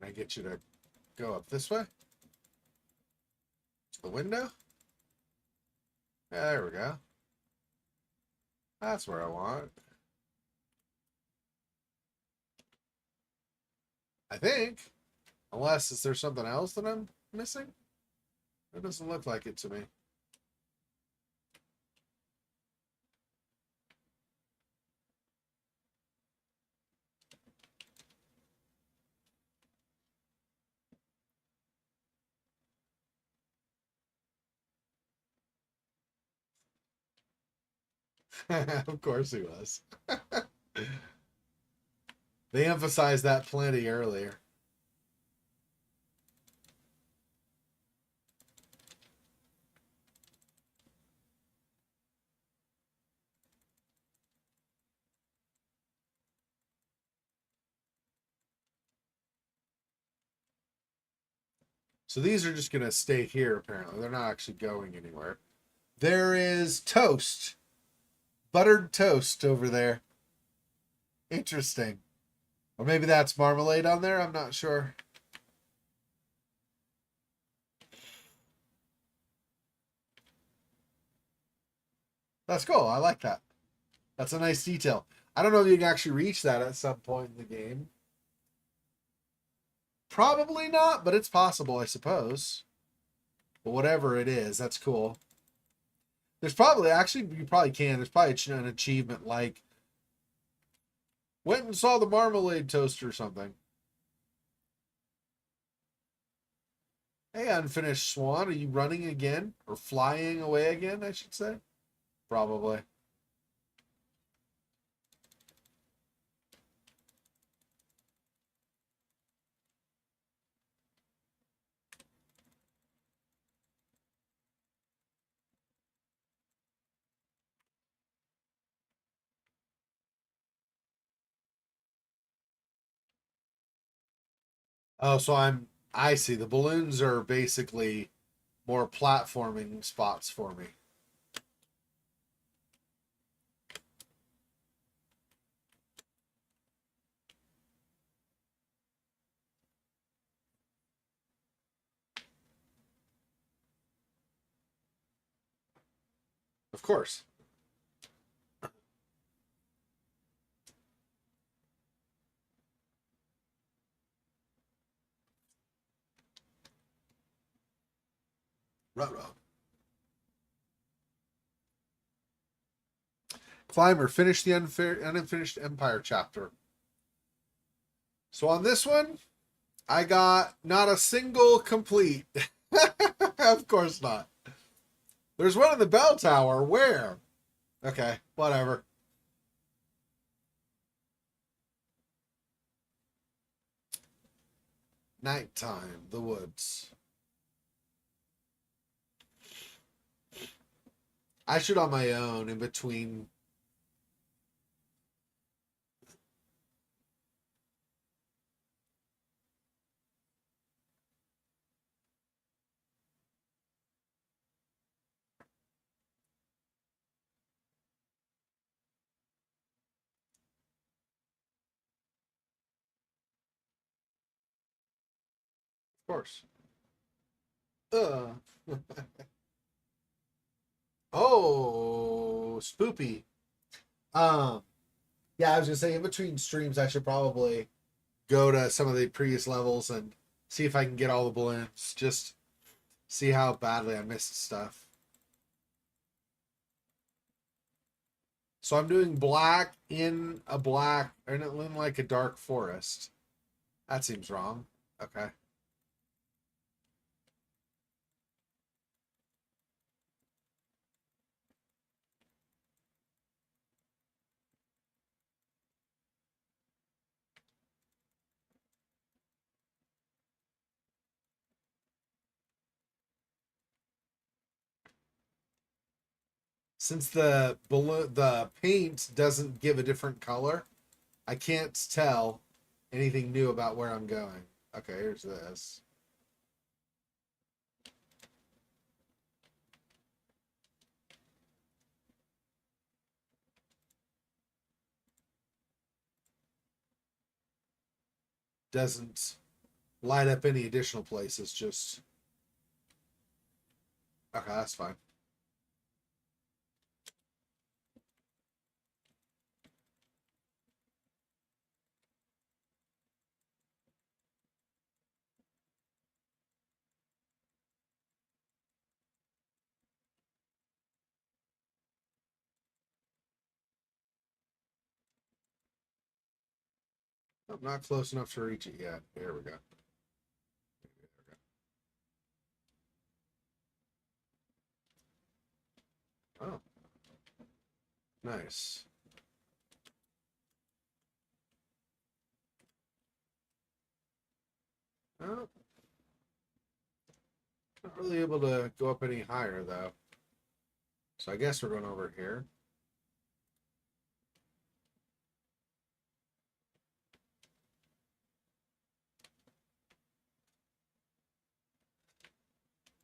Can I get you to go up this way? To the window? Yeah, there we go. That's where I want. I think. Unless, is there something else that I'm missing? It doesn't look like it to me. Of course he was. They emphasized that plenty earlier. So these are just going to stay here, apparently. They're not actually going anywhere. There is toast. Buttered toast over there. Interesting. Or maybe that's marmalade on there. I'm not sure. That's cool. I like that. That's a nice detail. I don't know if you can actually reach that at some point in the game. Probably not, but it's possible, I suppose. But whatever it is, that's cool. There's probably, actually, you probably can. There's probably an achievement like went and saw the marmalade toast or something. Hey, unfinished Swan, are you running again? Or flying away again, I should say? Probably. Oh, so I see. The balloons are basically more platforming spots for me. Of course. Ruh-roh. Climber, finish the unfinished Empire chapter. So on this one, I got not a single complete. Of course not. There's one in the bell tower. Where? Okay, whatever. Nighttime, the woods. I shoot on my own in between. Of course. Uh. Oh, spoopy. Um, yeah, I was gonna say in between streams, I should probably go to some of the previous levels and see if I can get all the balloons. Just see how badly I missed stuff. So I'm doing black in a black, or in like a dark forest. That seems wrong. Okay. Since the paint doesn't give a different color, I can't tell anything new about where I'm going. Okay, here's this. Doesn't light up any additional places, just okay, that's fine. I'm not close enough to reach it yet. There we go. Oh, nice. Oh, not really able to go up any higher though. So I guess we're going over here.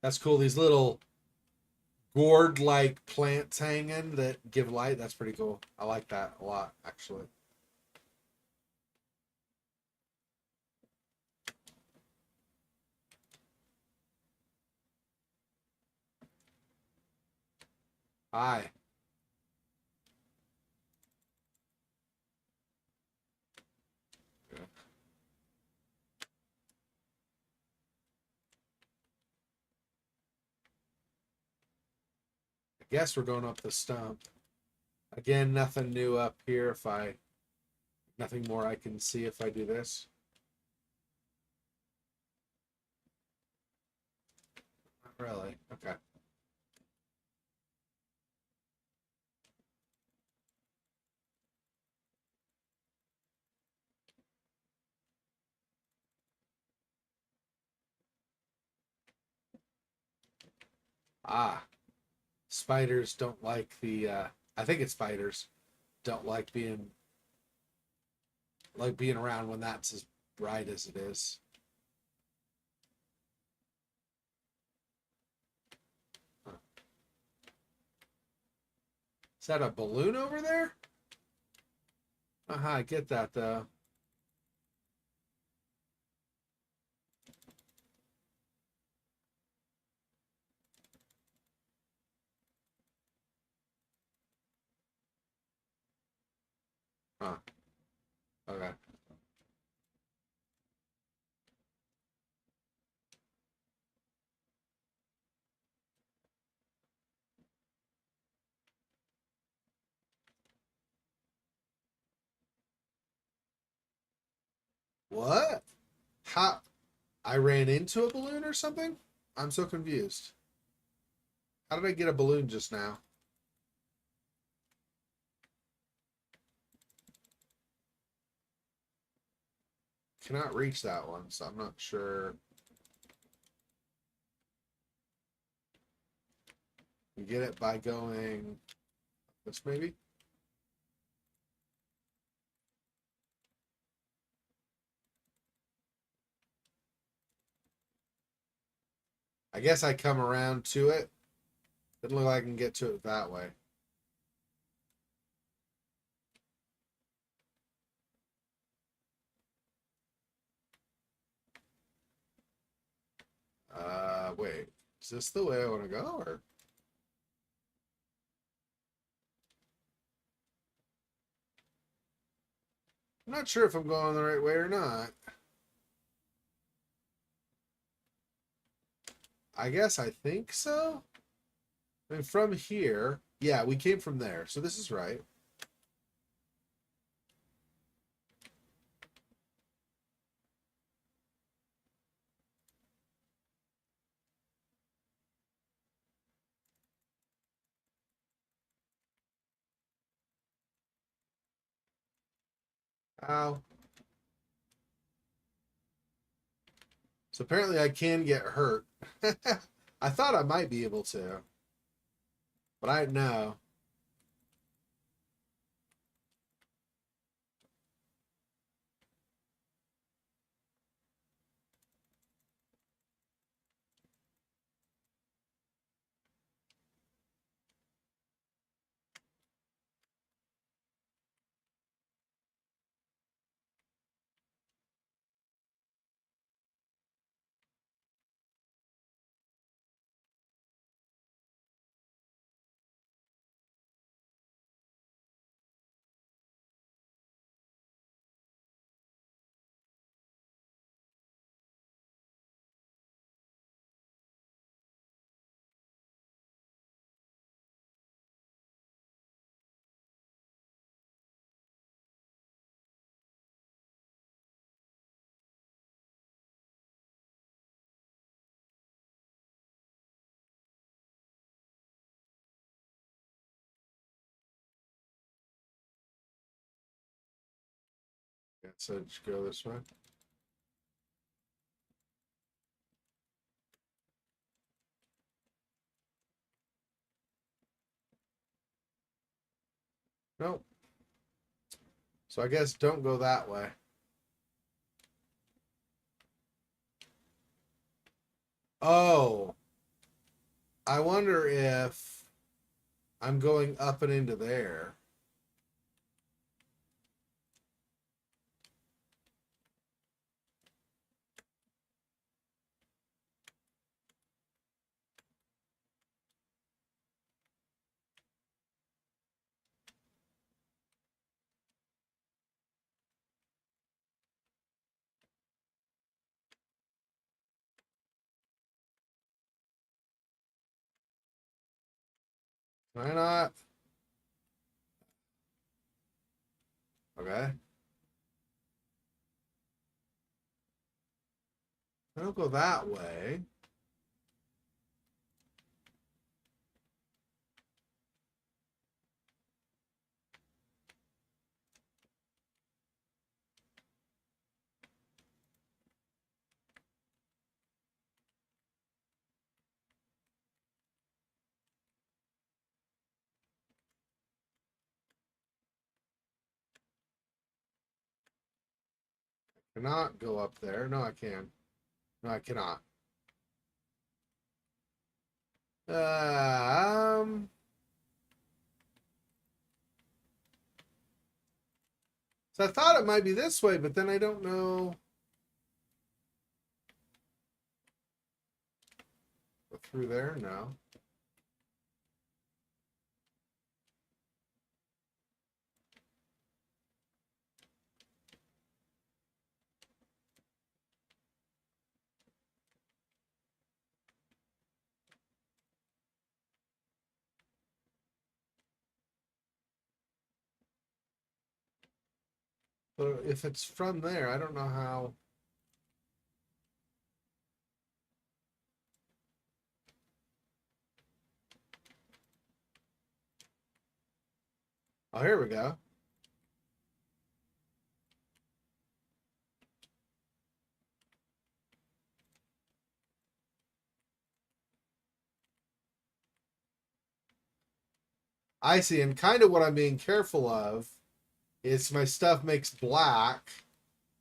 That's cool. These little gourd like plants hanging that give light. That's pretty cool. I like that a lot, actually. Hi. I guess we're going up the stump. Again, nothing new up here. Nothing more I can see if I do this. Not really. Okay. Ah, spiders don't like I think it's spiders don't like being around when that's as bright as it is. Is that a balloon over there? I get that though. Huh. Okay. What? How? I ran into a balloon or something? I'm so confused. How did I get a balloon just now? Cannot reach that one, so I'm not sure. You get it by going this maybe? I guess I come around to it. Doesn't look like I can get to it that way. Wait. Is this the way I want to go, or? I'm not sure if I'm going the right way or not. I guess I think so. I mean, from here, yeah, we came from there, so this is right. Ow. So apparently I can get hurt. I thought I might be able to, but I know. Yeah, so just go this way. Nope. So I guess don't go that way. Oh, I wonder if I'm going up and into there. Can I not? Okay. I don't go that way. Cannot go up there. No, I can. No, I cannot. Um, So I thought it might be this way, but then I don't know. Go through there? No. But if it's from there, I don't know how. Oh, here we go. I see. And kind of what I'm being careful of is my stuff makes black.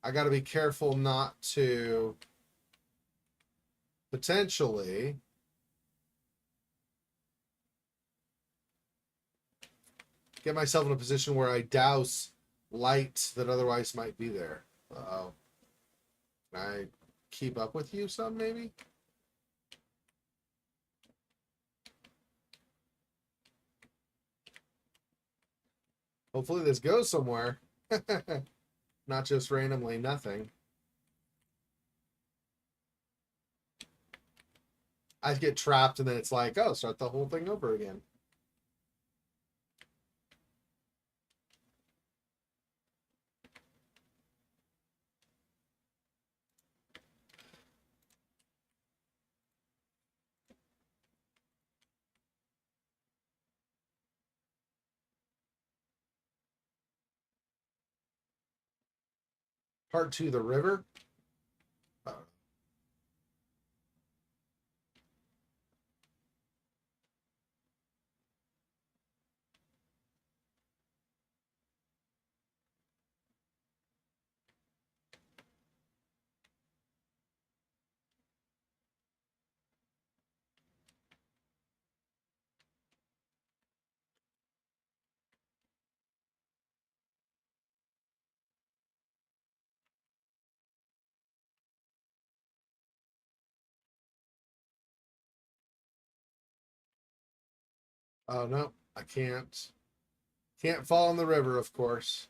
I got to be careful not to potentially get myself in a position where I douse light that otherwise might be there. Uh-oh. Can I keep up with you some, maybe? Hopefully this goes somewhere. Not just randomly nothing. I get trapped and then it's like, oh, start the whole thing over again. Part 2, the river. Oh, oh no, I can't. Can't fall in the river, of course.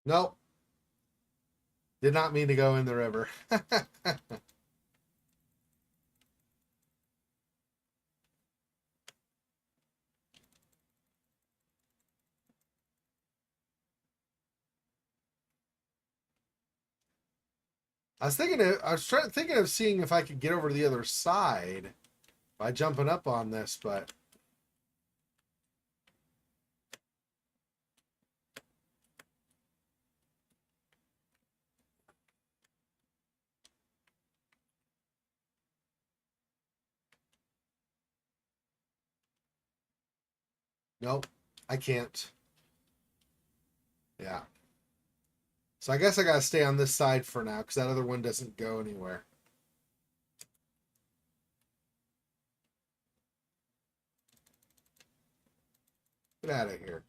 Nope. Did not mean to go in the river. I was thinking of seeing if I could get over to the other side by jumping up on this, but nope, I can't. Yeah. So I guess I gotta stay on this side for now because that other one doesn't go anywhere. Get out of here.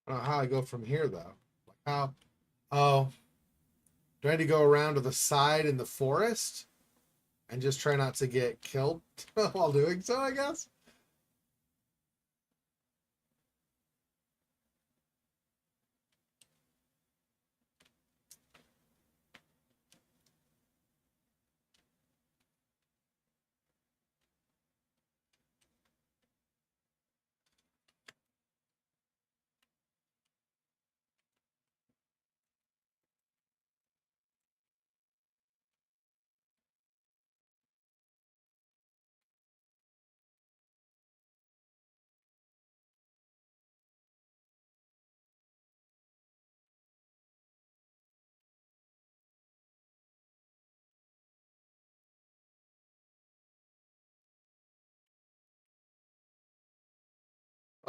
I don't know how I go from here though. How? Oh, do I need to go around to the side in the forest and just try not to get killed while doing so? I guess.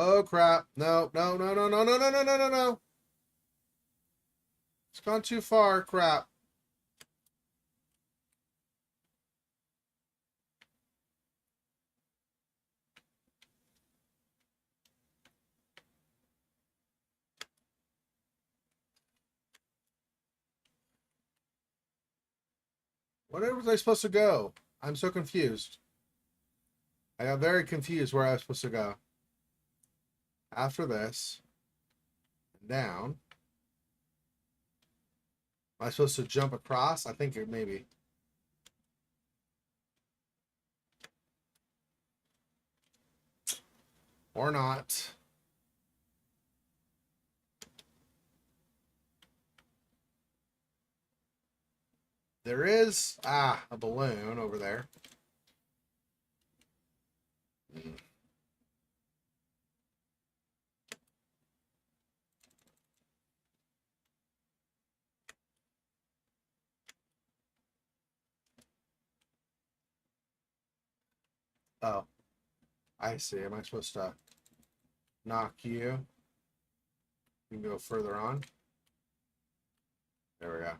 Oh crap. No, no, no, no, no, no, no, no, no, no, no. It's gone too far. Crap. Where was I supposed to go? I'm so confused. I got very confused where I was supposed to go. After this, down. Am I supposed to jump across? I think it maybe. Or not. There is, a balloon over there. Mm. Oh, I see. Am I supposed to knock you? You can go further on. There we go.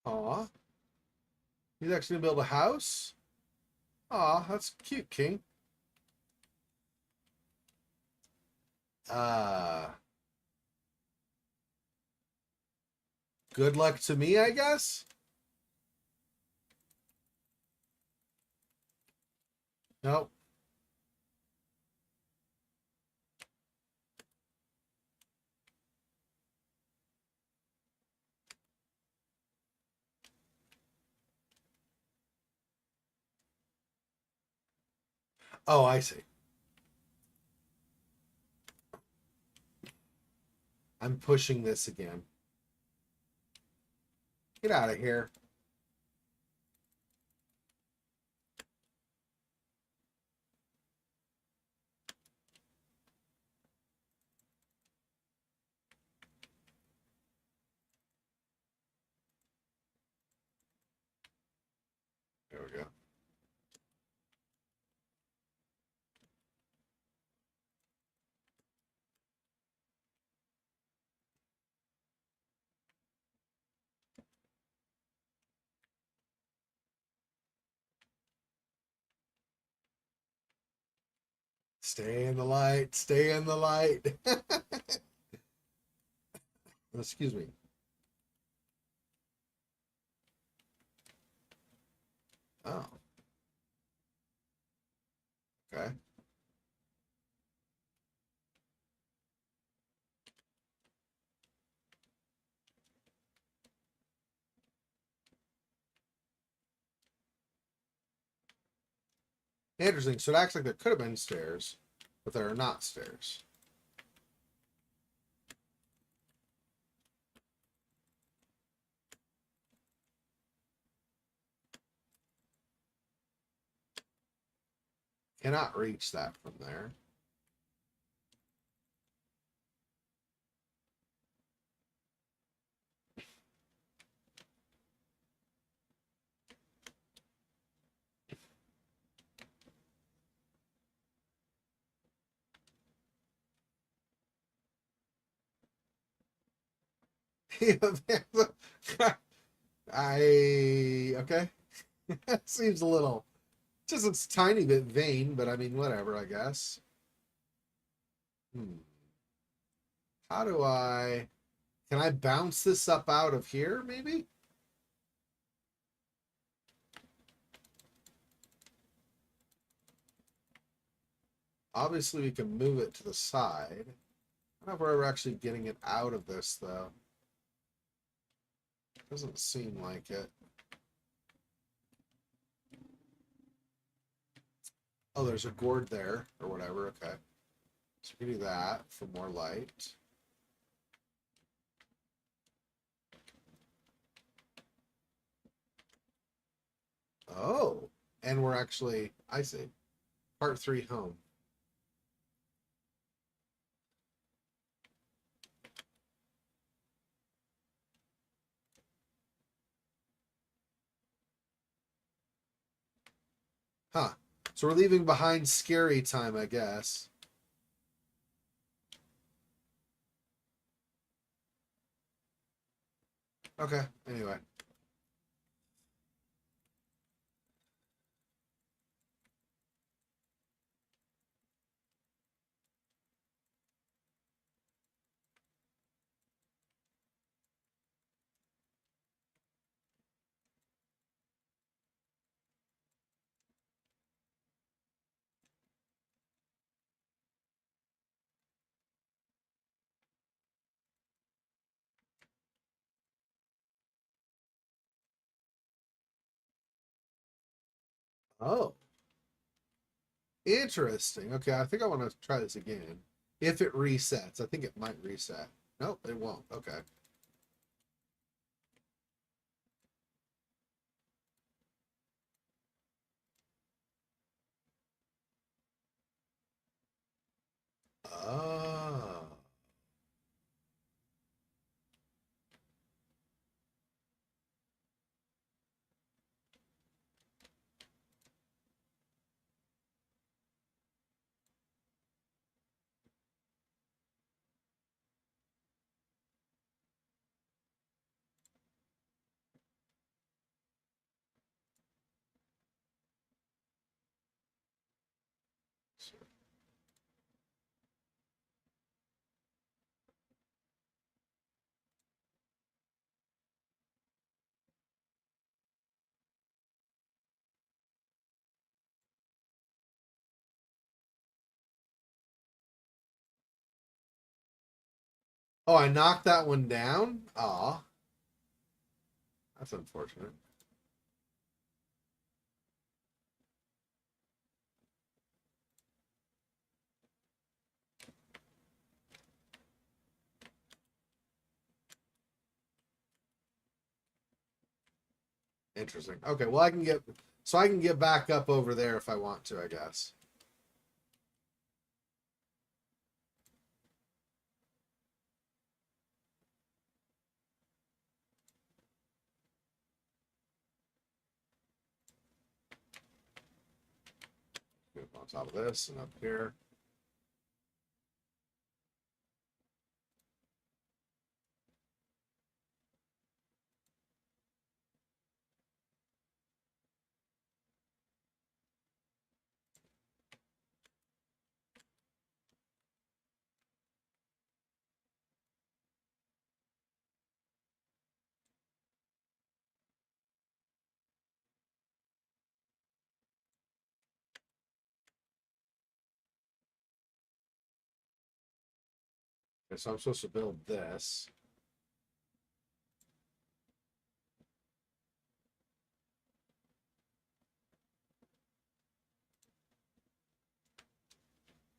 Aw. He's actually gonna build a house? Aw, that's cute, King. Uh, Good luck to me, I guess? Nope. Oh, I see. I'm pushing this again. Get out of here. There we go. Stay in the light. Stay in the light. Excuse me. Oh, okay. Interesting. So it acts like there could have been stairs, but there are not stairs. Cannot reach that from there. Okay. Seems a little, just a tiny bit vain, but I mean, whatever, I guess. Hmm. How do can I bounce this up out of here, maybe? Obviously, we can move it to the side. I don't know if we're ever actually getting it out of this, though. Doesn't seem like it. Oh, there's a gourd there, or whatever. Okay. So we can do that for more light. Oh, and we're actually, I see, part 3 home. Huh. So we're leaving behind scary time, I guess. Okay, anyway. Oh, interesting. Okay, I think I want to try this again. If it resets, I think it might reset. Nope, it won't. Okay. Oh. Oh, I knocked that one down? Aw. That's unfortunate. Interesting. Okay, well I can get so I can get back up over there if I want to, I guess. Get on top of this and up here. Okay, so I'm supposed to build this.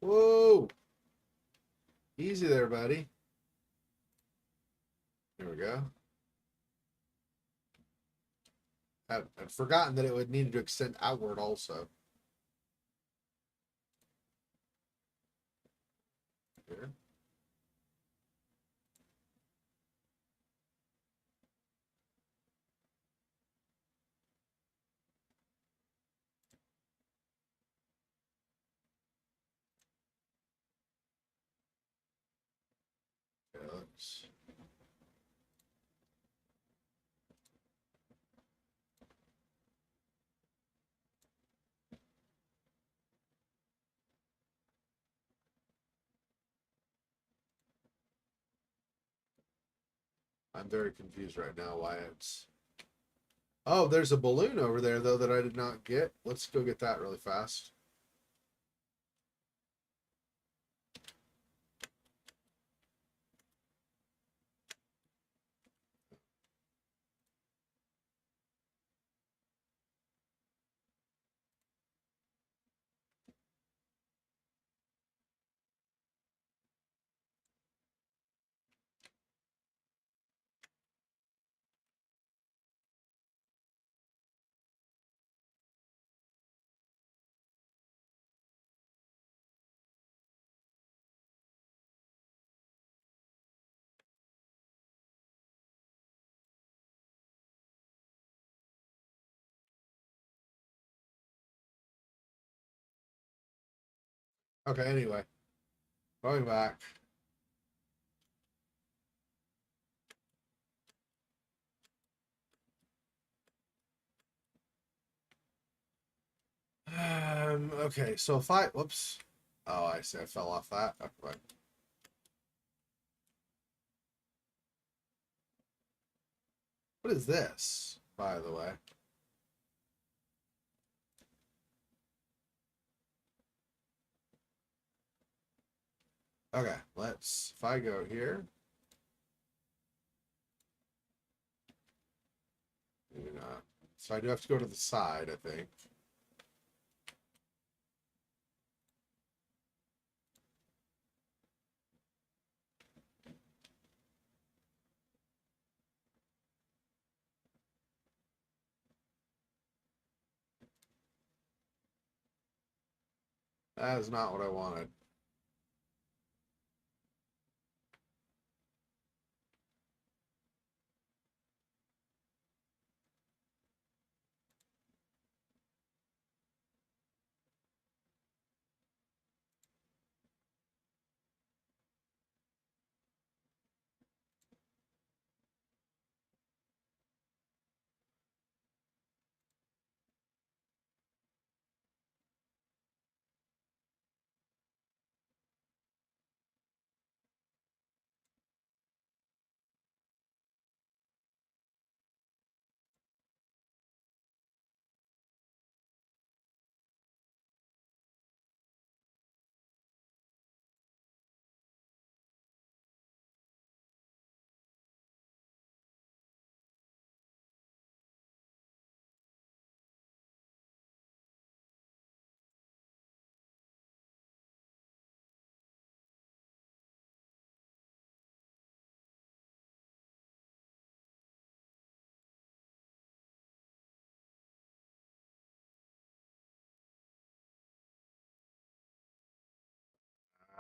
Whoa! Easy there, buddy. There we go. I'd forgotten that it would need to extend outward also. Here. Okay, I'm very confused right now why it's... Oh, there's a balloon over there, though, that I did not get. Let's go get that really fast. Okay, anyway. Going back. Okay, so if I, whoops. Oh, I see, I fell off that. Okay. What is this, by the way? Okay, if I go here. Maybe not. So I do have to go to the side, I think. That is not what I wanted.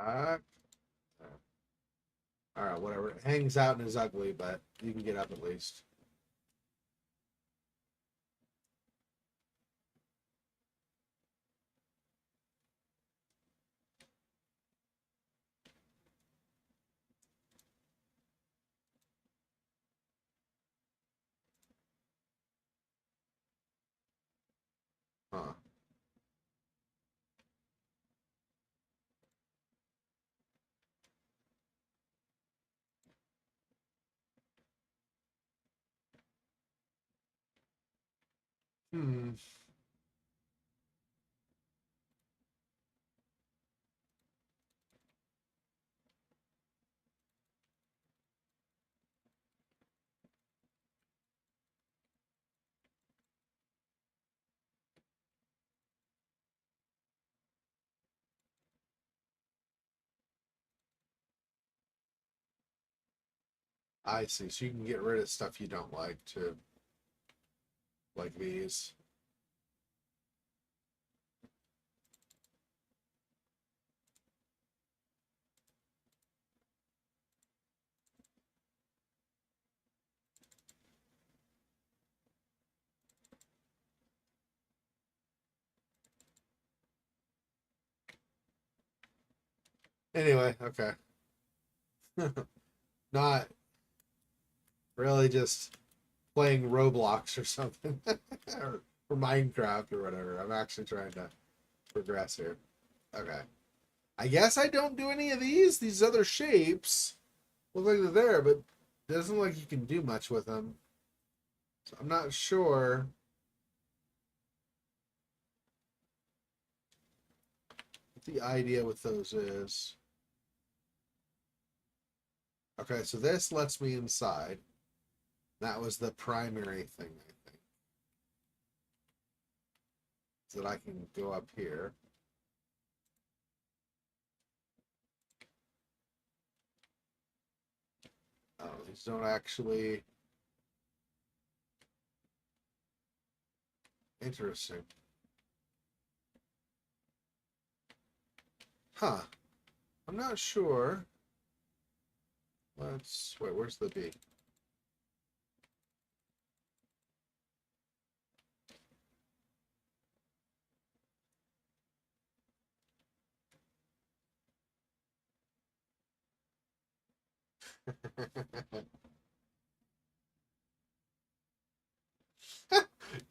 Uh, all right, whatever. It hangs out and is ugly, but you can get up at least. Huh. Hmm. I see. So you can get rid of stuff you don't like too, like these. Anyway, okay. Not really just playing Roblox or something, or Minecraft or whatever. I'm actually trying to progress here. Okay. I guess I don't do any of these. These other shapes look like they're there, but it doesn't look like you can do much with them. So I'm not sure what the idea with those is. Okay, so this lets me inside. That was the primary thing, I think. So that I can go up here. Oh, these don't actually. Interesting. Huh. I'm not sure. Let's wait, where's the B?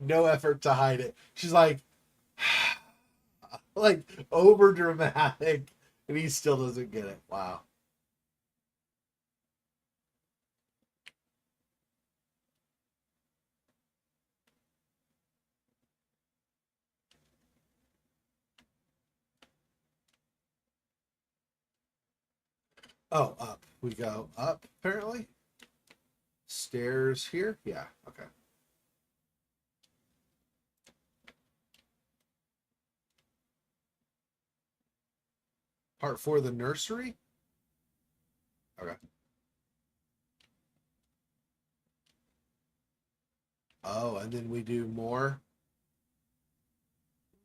No effort to hide it. She's like over dramatic, and he still doesn't get it. Wow. Oh, up. We go up, apparently. Stairs here? Yeah, okay. Part four, the nursery? Okay. Oh, and then we do more.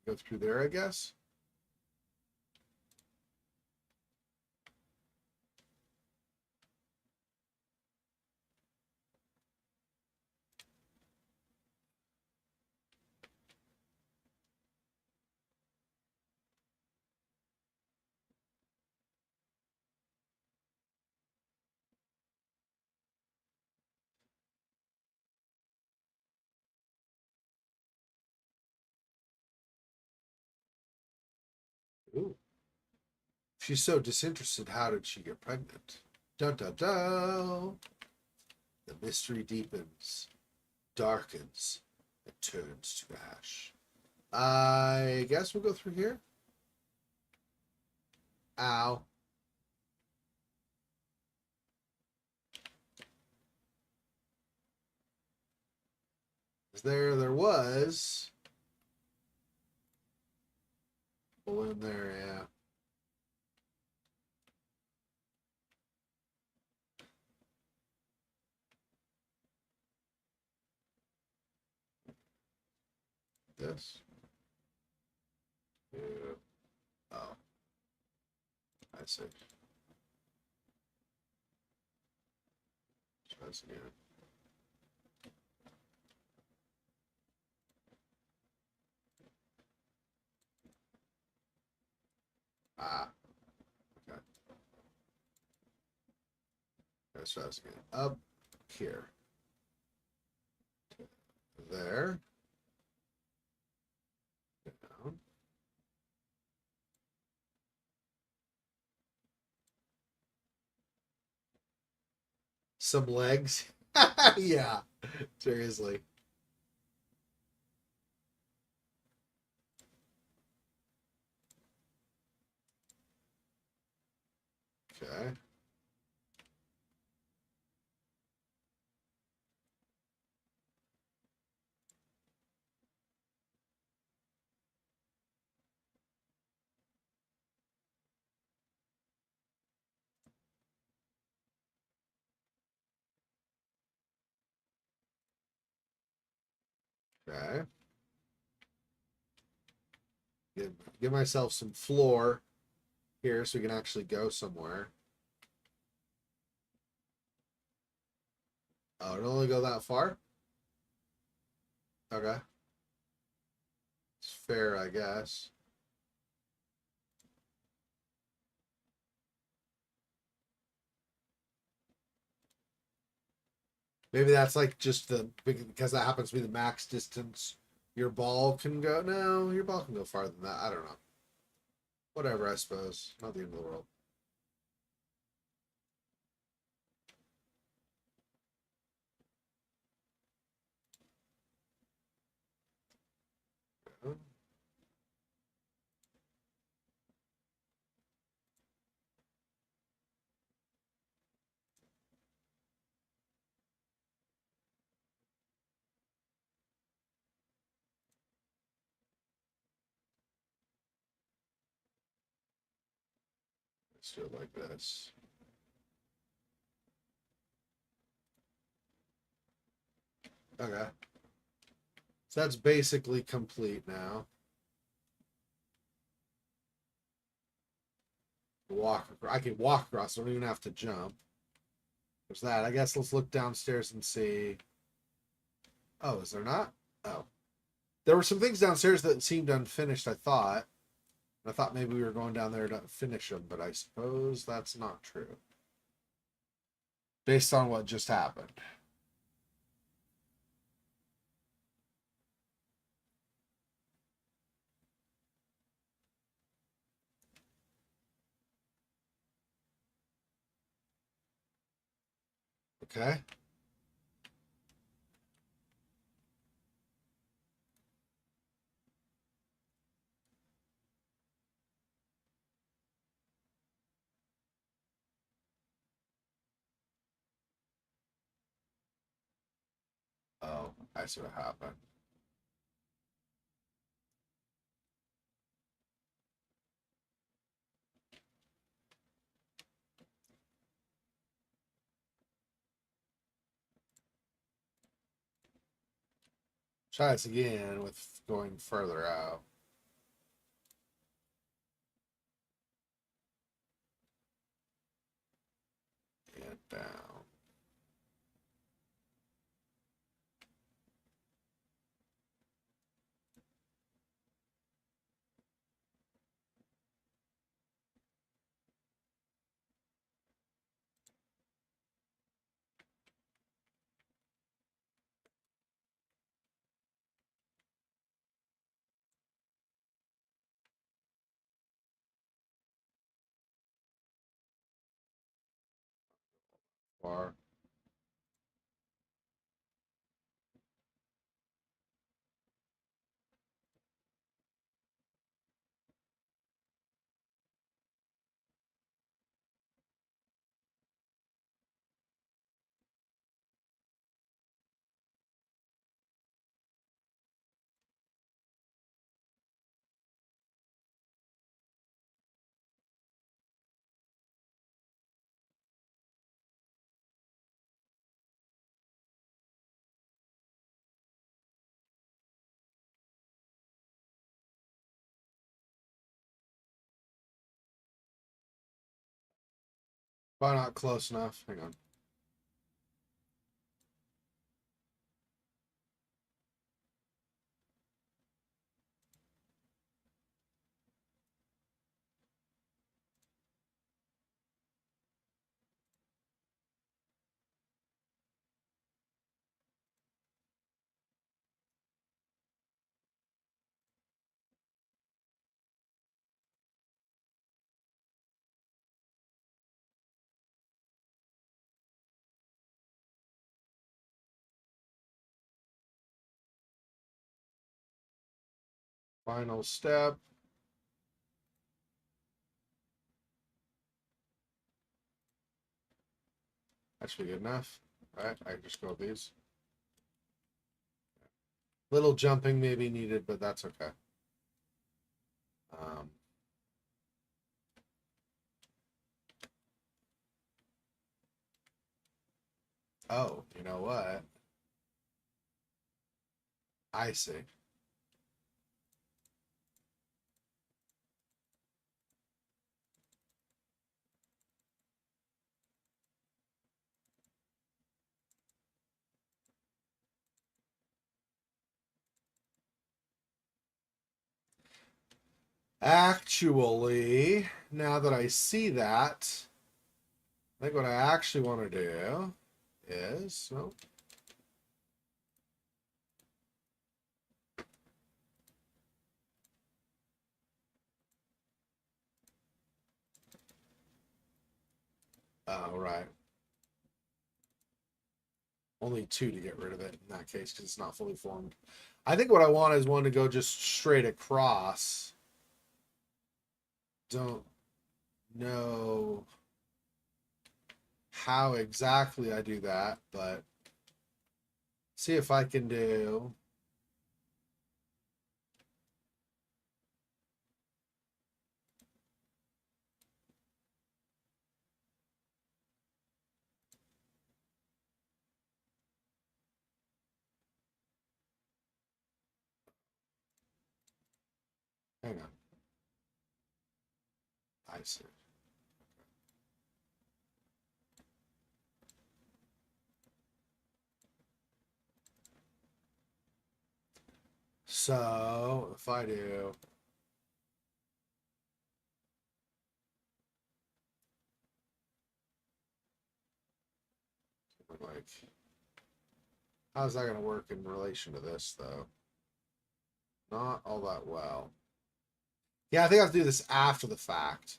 Go through there, I guess. Ooh. She's so disinterested. How did she get pregnant? Dun dun dun. The mystery deepens, darkens, and turns to ash. I guess we'll go through here. Ow. There was. Balloon there, yeah. This. Yeah. Oh, I see. Try this again. Ah, okay. Let's try this again. Up here. There. Down. Some legs. Yeah, seriously. Okay. Okay. Give myself some floor here so we can actually go somewhere. Oh, it only go that far? Okay. It's fair, I guess. Maybe that's like just because that happens to be the max distance your ball can go. No, your ball can go farther than that. I don't know. Whatever, I suppose. Not the end of the world. Let's do it like this. Okay. So that's basically complete now. Walk. I can walk across. I don't even have to jump. There's that. I guess let's look downstairs and see. Oh, is there not? Oh. There were some things downstairs that seemed unfinished, I thought. I thought maybe we were going down there to finish them, but I suppose that's not true. based on what just happened. Okay. Oh, I see what happened. Try this again with going further out. And down. Far. Probably not close enough. Hang on. Final step. That should be good enough. All right, I can just go with these. Little jumping may be needed, but that's okay. Um, oh, you know what? I see. Actually, now that I see that, I think what I actually want to do is, oh, right. Only two to get rid of it in that case because it's not fully formed. I think what I want is one to go just straight across. Don't know how exactly I do that, but see if I can do. Hang on. I see. So if I do like, how's that going to work in relation to this, though? Not all that well. Yeah, I think I have to do this after the fact.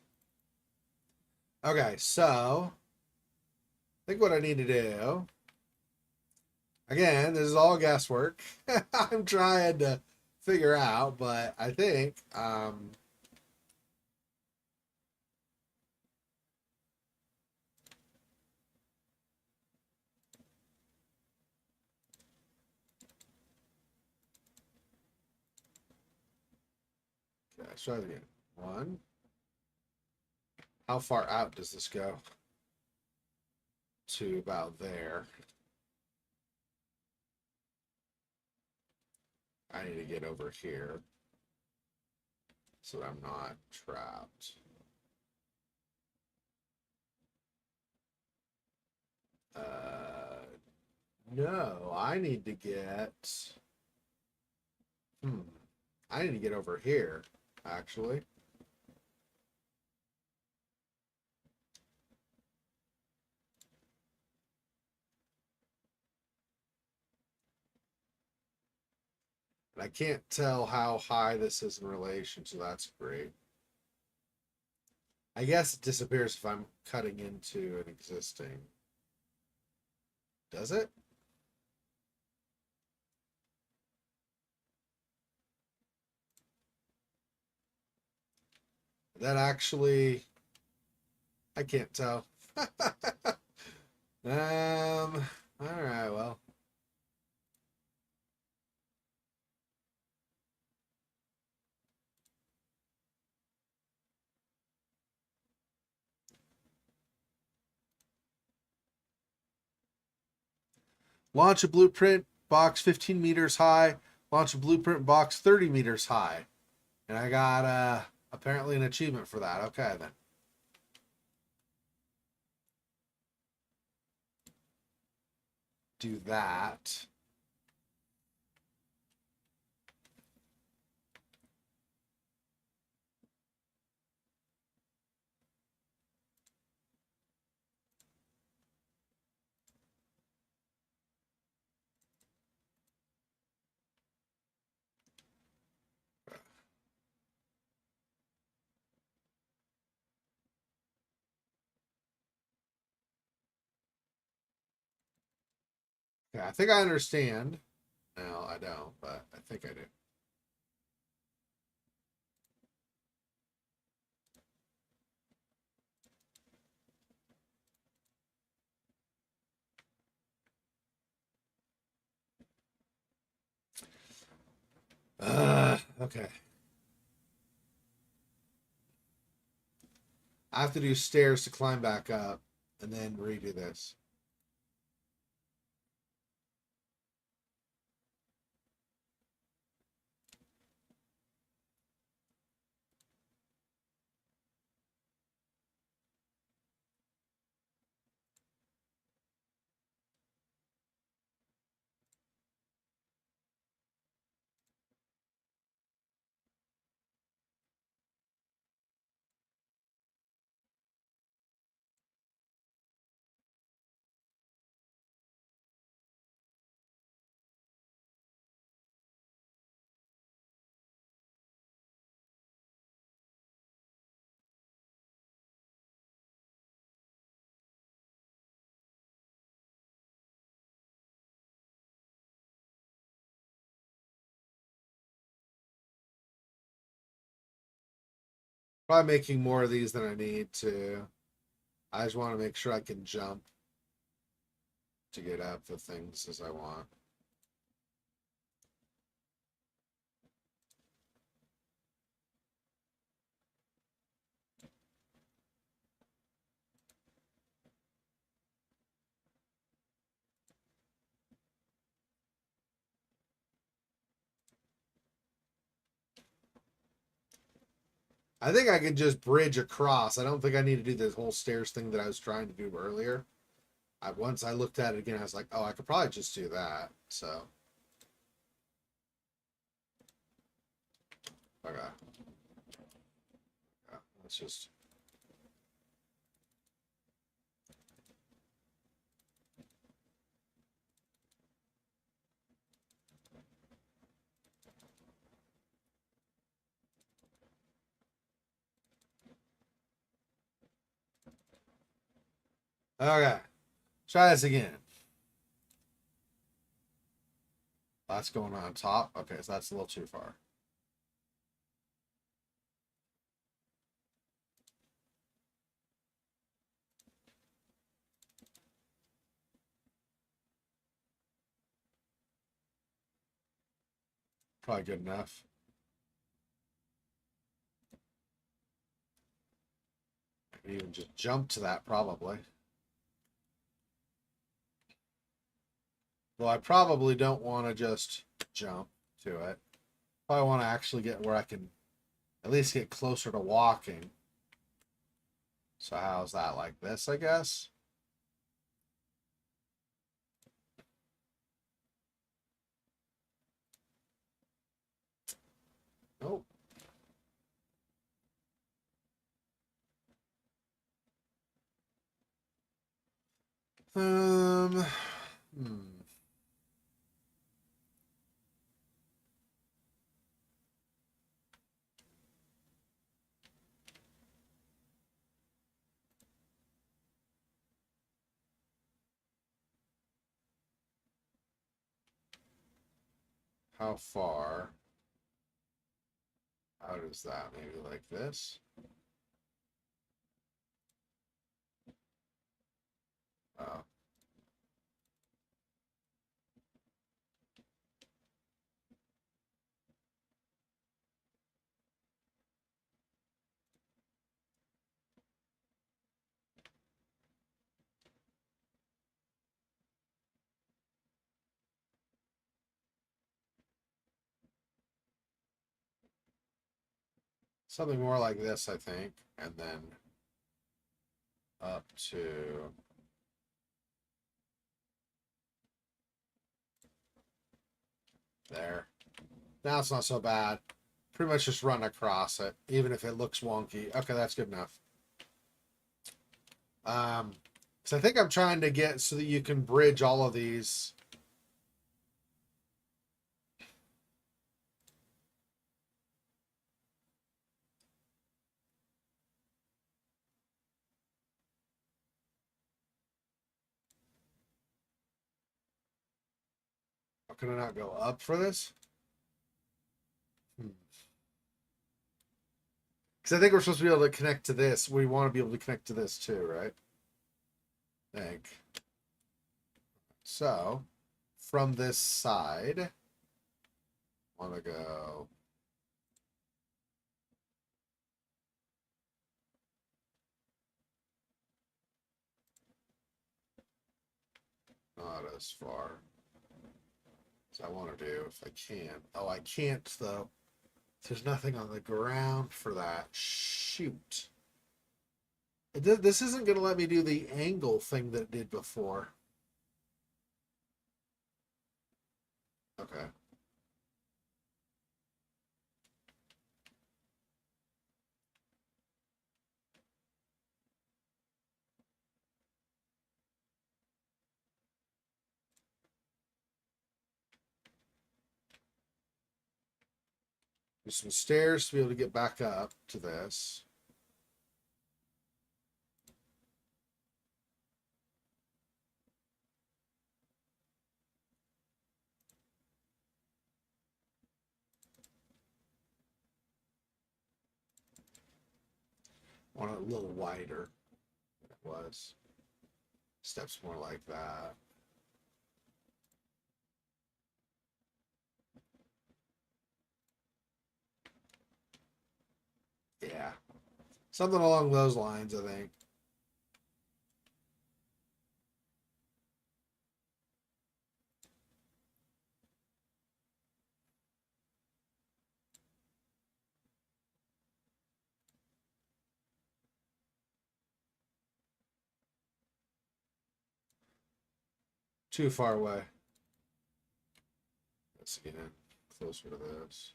Okay, so I think what I need to do, again, this is all guesswork. I'm trying to figure out, but I think okay, let's try it again. One. How far out does this go? To about there. I need to get over here so that I'm not trapped. No, I need to get. I need to get over here, actually. And I can't tell how high this is in relation, so that's great. I guess it disappears if I'm cutting into an existing. Does it? That actually, I can't tell. All right, well. Launch a blueprint box 15 meters high. Launch a blueprint box 30 meters high. And I got apparently an achievement for that. Okay, then. Do that. Okay, I think I understand. No, I don't, but I think I do. Okay. I have to do stairs to climb back up and then redo this. Probably making more of these than I need to. I just want to make sure I can jump to get up the things as I want. I think I can just bridge across. I don't think I need to do this whole stairs thing that I was trying to do earlier. Once I looked at it again, I was like, oh, I could probably just do that. So, okay. Yeah, let's just. Okay. Try this again. That's going on top. Okay, so that's a little too far. Probably good enough. Even just jump to that, probably. Well, I probably don't want to just jump to it. Probably want to actually get where I can at least get closer to walking. So how's that? Like this, I guess? Nope. Um, hmm. How far out is that? Maybe like this? Oh. Something more like this, I think. And then up to there. Now it's not so bad. Pretty much just run across it, even if it looks wonky. Okay, that's good enough. So I think I'm trying to get so that you can bridge all of these. How can I not go up for this? Because I think we're supposed to be able to connect to this. We want to be able to connect to this too, right? I think. So, from this side, I want to go. Not as far as I want to do if I can. Oh, I can't though. There's nothing on the ground for that. Shoot. This isn't going to let me do the angle thing that it did before. Okay. There's some stairs to be able to get back up to this. I want it a little wider than it was. Steps more like that. Yeah. Something along those lines, I think. Too far away. Let's get in closer to this.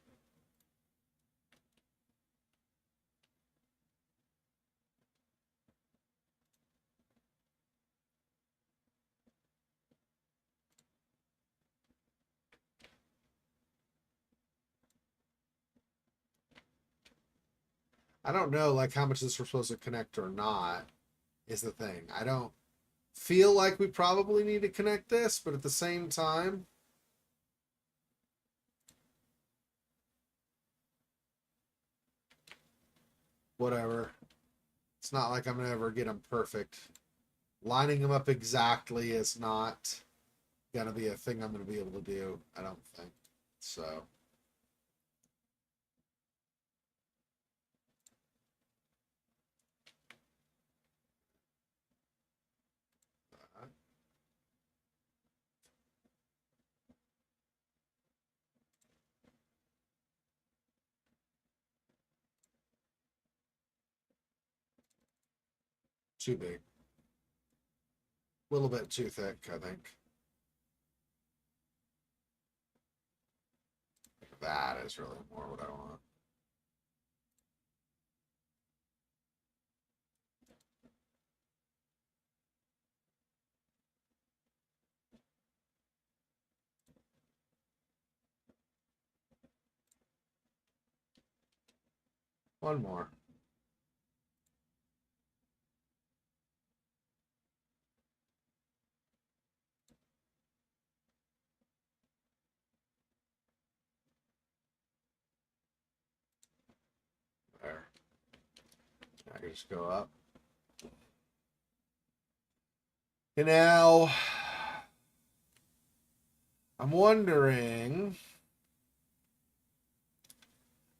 I don't know like how much this we're supposed to connect or not is the thing. I don't feel like we probably need to connect this, but at the same time, whatever. It's not like I'm gonna ever get them perfect. Lining them up exactly is not gonna be a thing I'm gonna be able to do, I don't think. So too big. A little bit too thick, I think. That is really more what I want. One more. There. I can just go up. And now I'm wondering.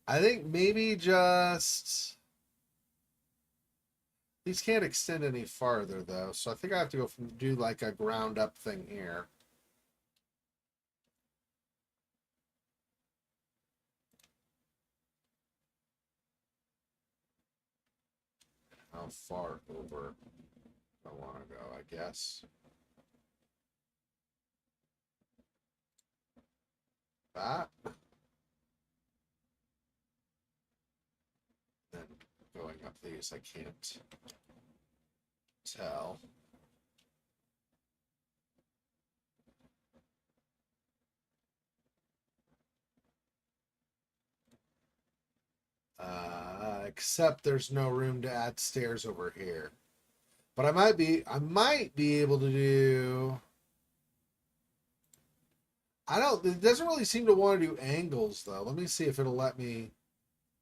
I think maybe just these can't extend any farther though, so I think I have to go from do like a ground up thing here. How far over I want to go, I guess. That. Then going up these, I can't tell. Except there's no room to add stairs over here. But I might be able to do. It doesn't really seem to want to do angles though. Let me see if it'll let me.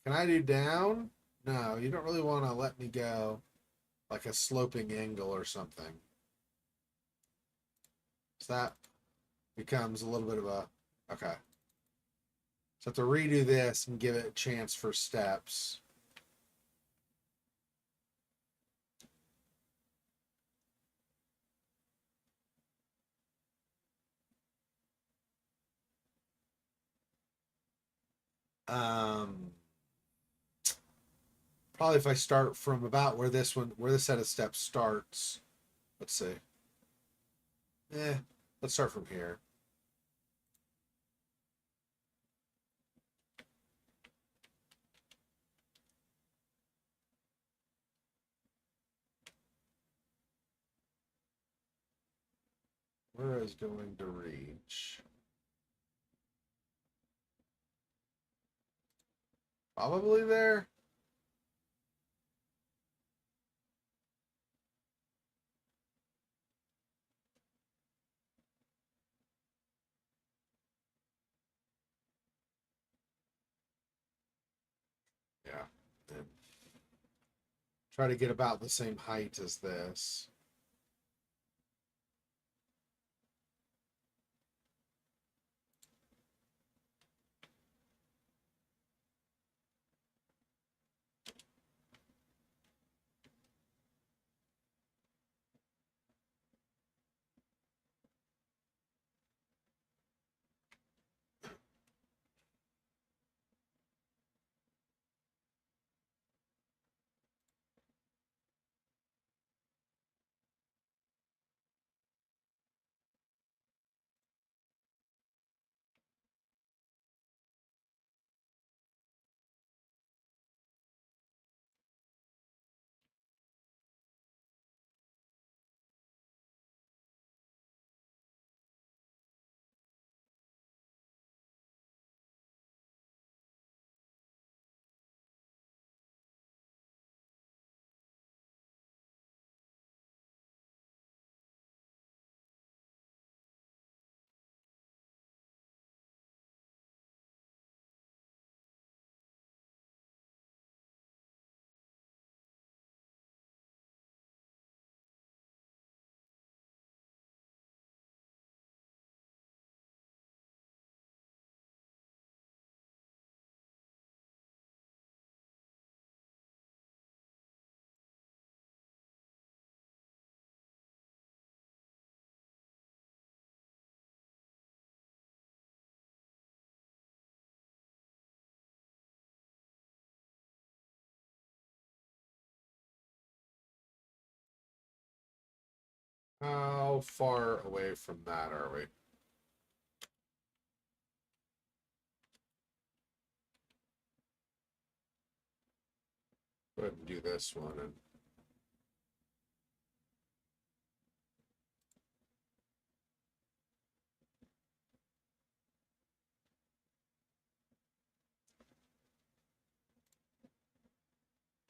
Can I do down? No, you don't really want to let me go like a sloping angle or something. So that becomes a little bit of a, okay. So I have to redo this and give it a chance for steps. Um, Probably if I start from about where this set of steps starts. Let's see. Let's start from here. Where is going to reach? Probably there. Yeah. And try to get about the same height as this. How far away from that are we? Go ahead and do this one. And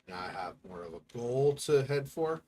now I have more of a goal to head for.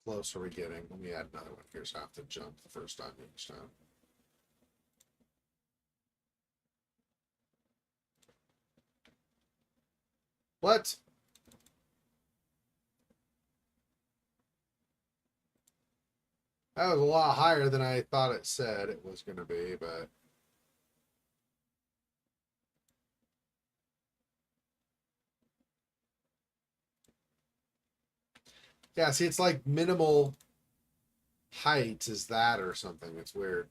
How close are we getting? Let me add another one here so I have to jump the first time each time. What? That was a lot higher than I thought it said it was going to be, but yeah, see, it's like minimal height is that or something. It's weird.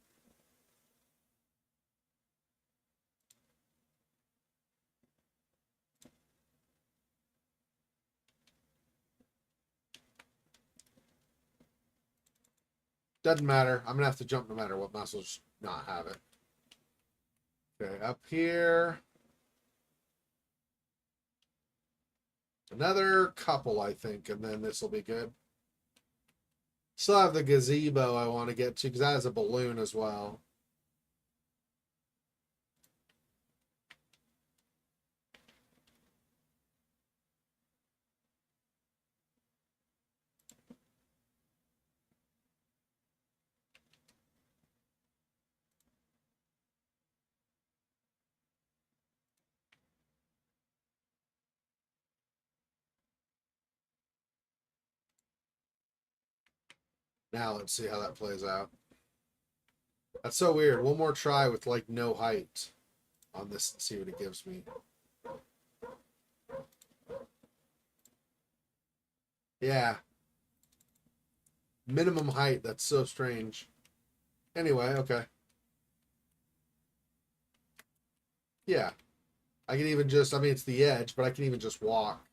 Doesn't matter. I'm gonna have to jump no matter what. Might as well just not have it. Okay, up here. Another couple, I think, and then this will be good. Still have the gazebo I want to get to because that has a balloon as well. Now let's see how that plays out. That's so weird. One more try with like no height on this and see what it gives me. Yeah. Minimum height. That's so strange. Anyway, okay. Yeah. I can even just, I mean, it's the edge, but I can even just walk.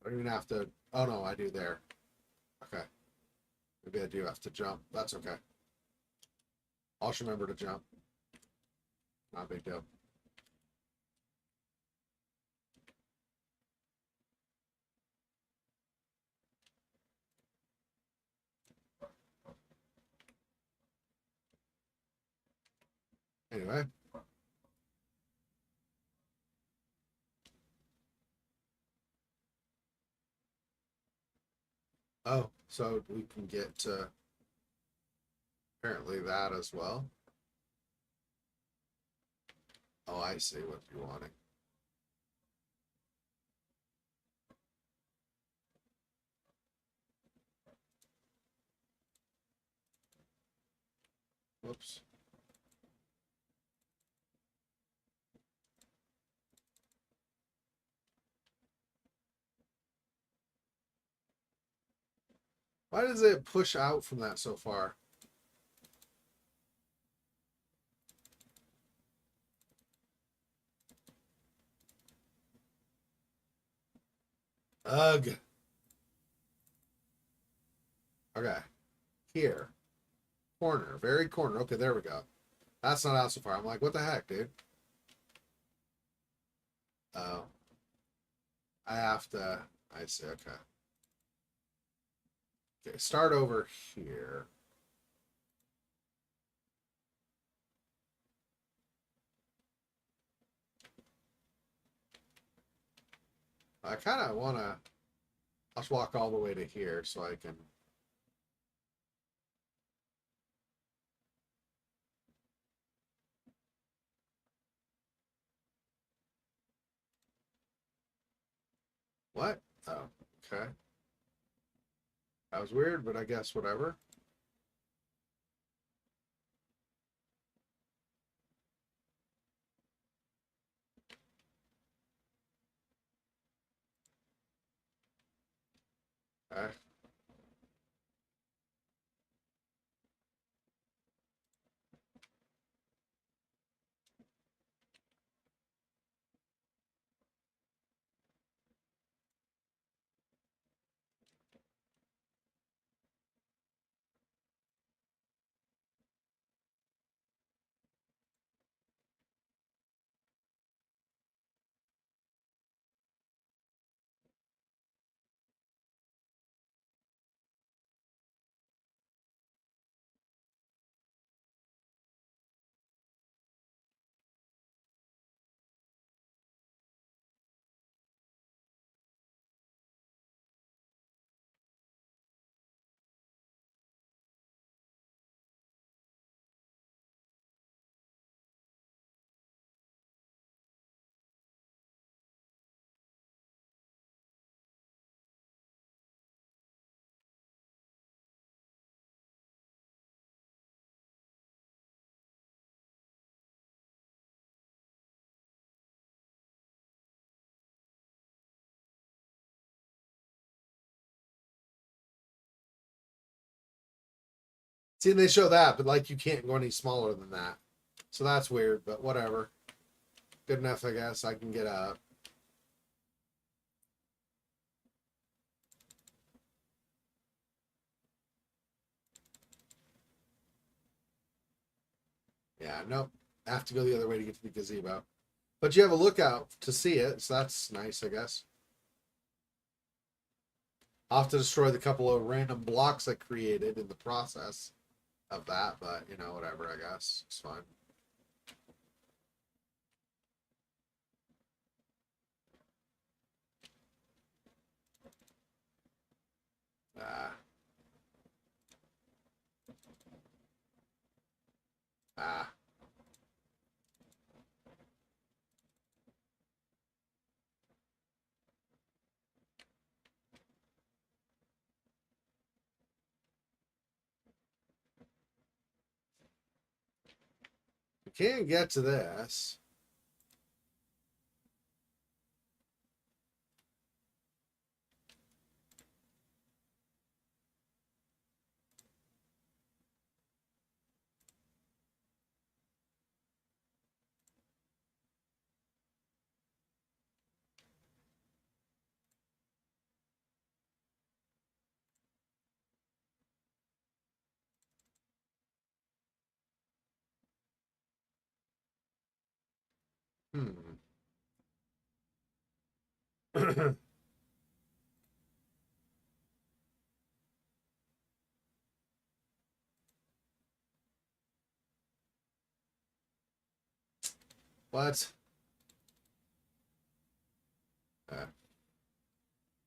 I don't even have to, oh no, I do there. Okay. Maybe I do have to jump. That's okay. I'll just remember to jump. Not a big deal. Anyway. Oh, so we can get to apparently that as well. Oh, I see what you're wanting. Whoops. Why does it push out from that so far? Ugh. Okay. Here. Corner. Very corner. Okay, there we go. That's not out so far. I'm like, what the heck, dude? Oh. I have to. I see. Okay. Okay, start over here. I kind of want to. I'll just walk all the way to here so I can. What? Oh, okay. That was weird, but I guess whatever. Okay. See, they show that, but like you can't go any smaller than that. So that's weird, but whatever. Good enough, I guess. I can get up. Yeah, nope. I have to go the other way to get to the gazebo. But you have a lookout to see it, so that's nice, I guess. I'll have to destroy the couple of random blocks I created in the process of that, but you know, whatever, I guess. It's fine. Ah. Ah. We can't get to this. Hmm. What? Uh,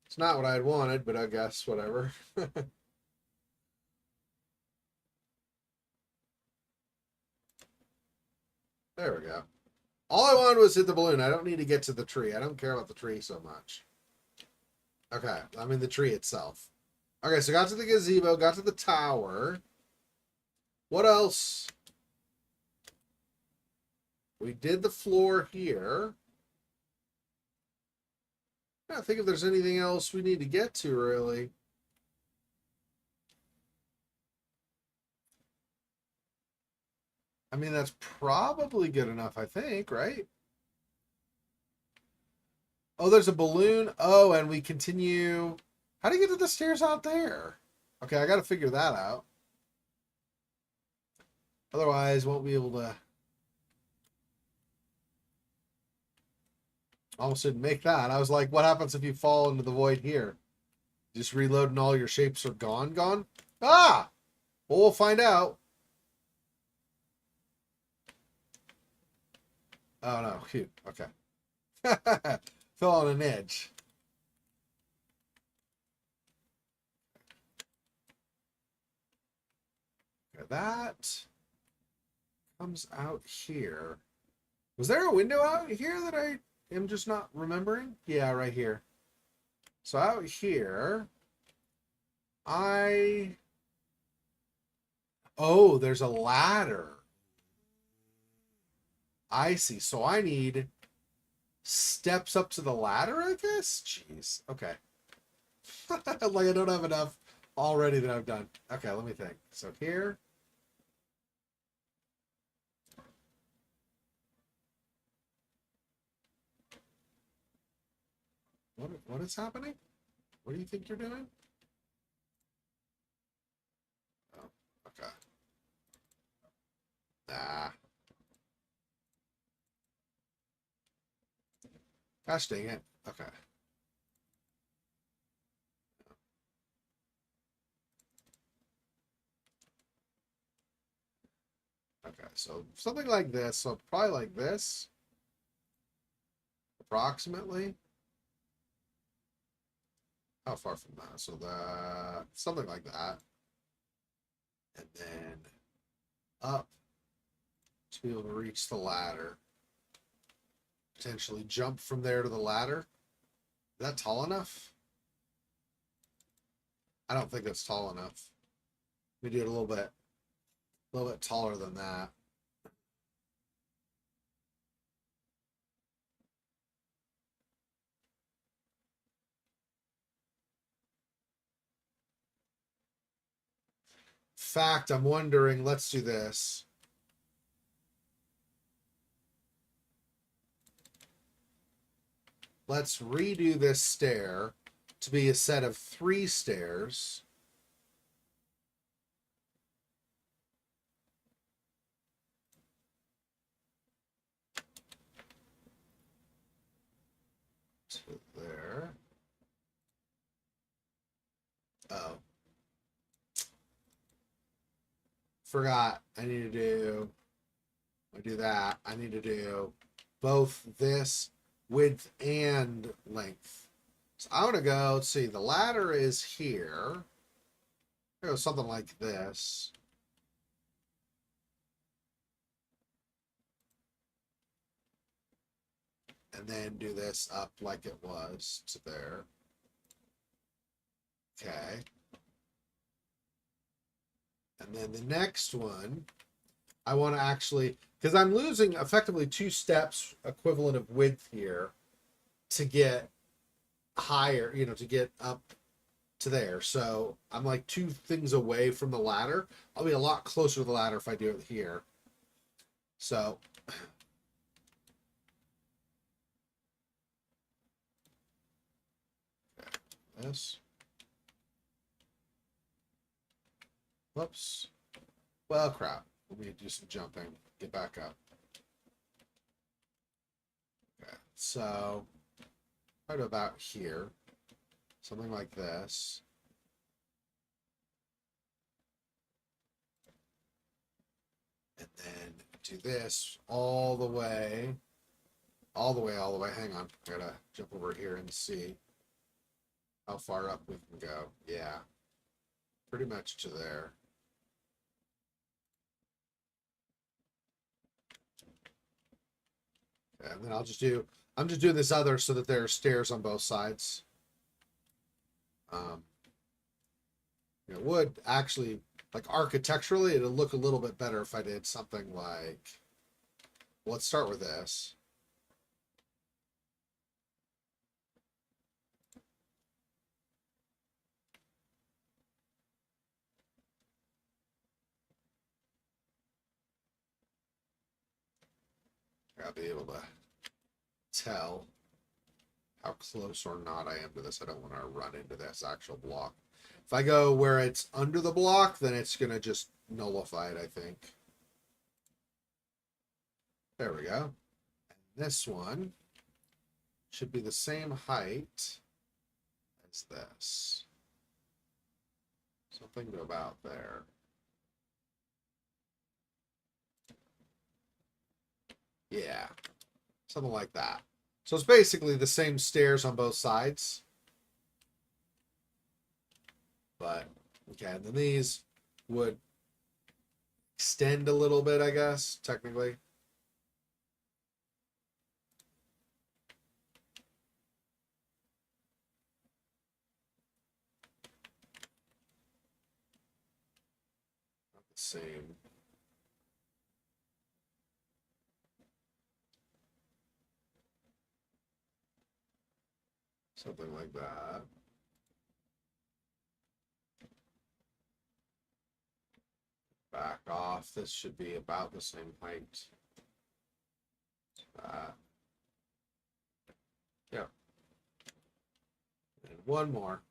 it's not what I had wanted, but I guess whatever. There we go. All I wanted was hit the balloon. I don't need to get to the tree. I don't care about the tree so much. Okay, I mean the tree itself. Okay, so got to the gazebo, got to the tower. What else? We did the floor here. I don't think if there's anything else we need to get to, really. I mean, that's probably good enough, I think, right? Oh, there's a balloon. Oh, and we continue. How do you get to the stairs out there? Okay, I got to figure that out. Otherwise, won't be able to. Almost didn't make that. I was like, what happens if you fall into the void here? Just reload and all your shapes are gone, gone? Ah! Well, we'll find out. Oh, no. Phew. Okay. Fell on an edge. Okay, that comes out here. Was there a window out here that I am just not remembering? Yeah, right here. So out here, oh, there's a ladder. I see. So I need steps up to the ladder, I guess? Jeez. Okay. Like I don't have enough already that I've done. Okay, let me think. So here. What is happening? What do you think you're doing? Oh, okay. Ah. Gosh dang it. Okay. Okay, so something like this. So probably like this, approximately. How far from that? So that something like that, and then up to be able to reach the ladder. Potentially jump from there to the ladder. Is that tall enough? I don't think that's tall enough. We do it a little bit taller than that. Fact, I'm wondering, let's do this. Let's redo this stair to be a set of 3 stairs. To there. Oh. Forgot. I need to do that. I need to do both this width and length. So I want to go, let's see, the ladder is here. Go something like this. And then do this up like it was to there. Okay. And then the next one, I want to actually, because I'm losing effectively 2 steps equivalent of width here to get higher, to get up to there. So I'm like 2 things away from the ladder. I'll be a lot closer to the ladder if I do it here. So this. Whoops. Well, crap. Let me do some jumping. Get back up. Okay. So right about here. Something like this. And then do this all the way. All the way. Hang on. I gotta jump over here and see how far up we can go. Yeah. Pretty much to there. And then I'm just doing this other so that there are stairs on both sides. It would actually, like architecturally, it'll look a little bit better if I did something like, well, let's start with this. I'll be able to tell how close or not I am to this. I don't want to run into this actual block. If I go where it's under the block, then it's going to just nullify it, I think. There we go. And this one should be the same height as this. Something to about there. Yeah, something like that. So it's basically the same stairs on both sides. But, okay, and then these would extend a little bit, I guess, technically. Same. Something like that. Back off. This should be about the same height. Yeah. And one more.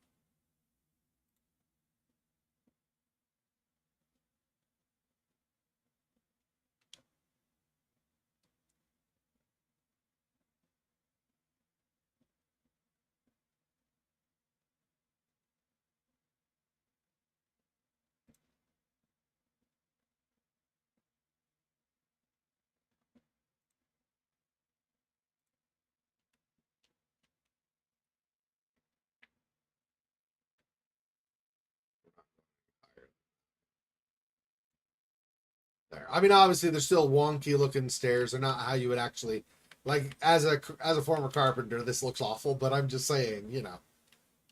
There. I mean, obviously, they're still wonky looking stairs. They're not how you would actually like as a former carpenter. This looks awful, but I'm just saying,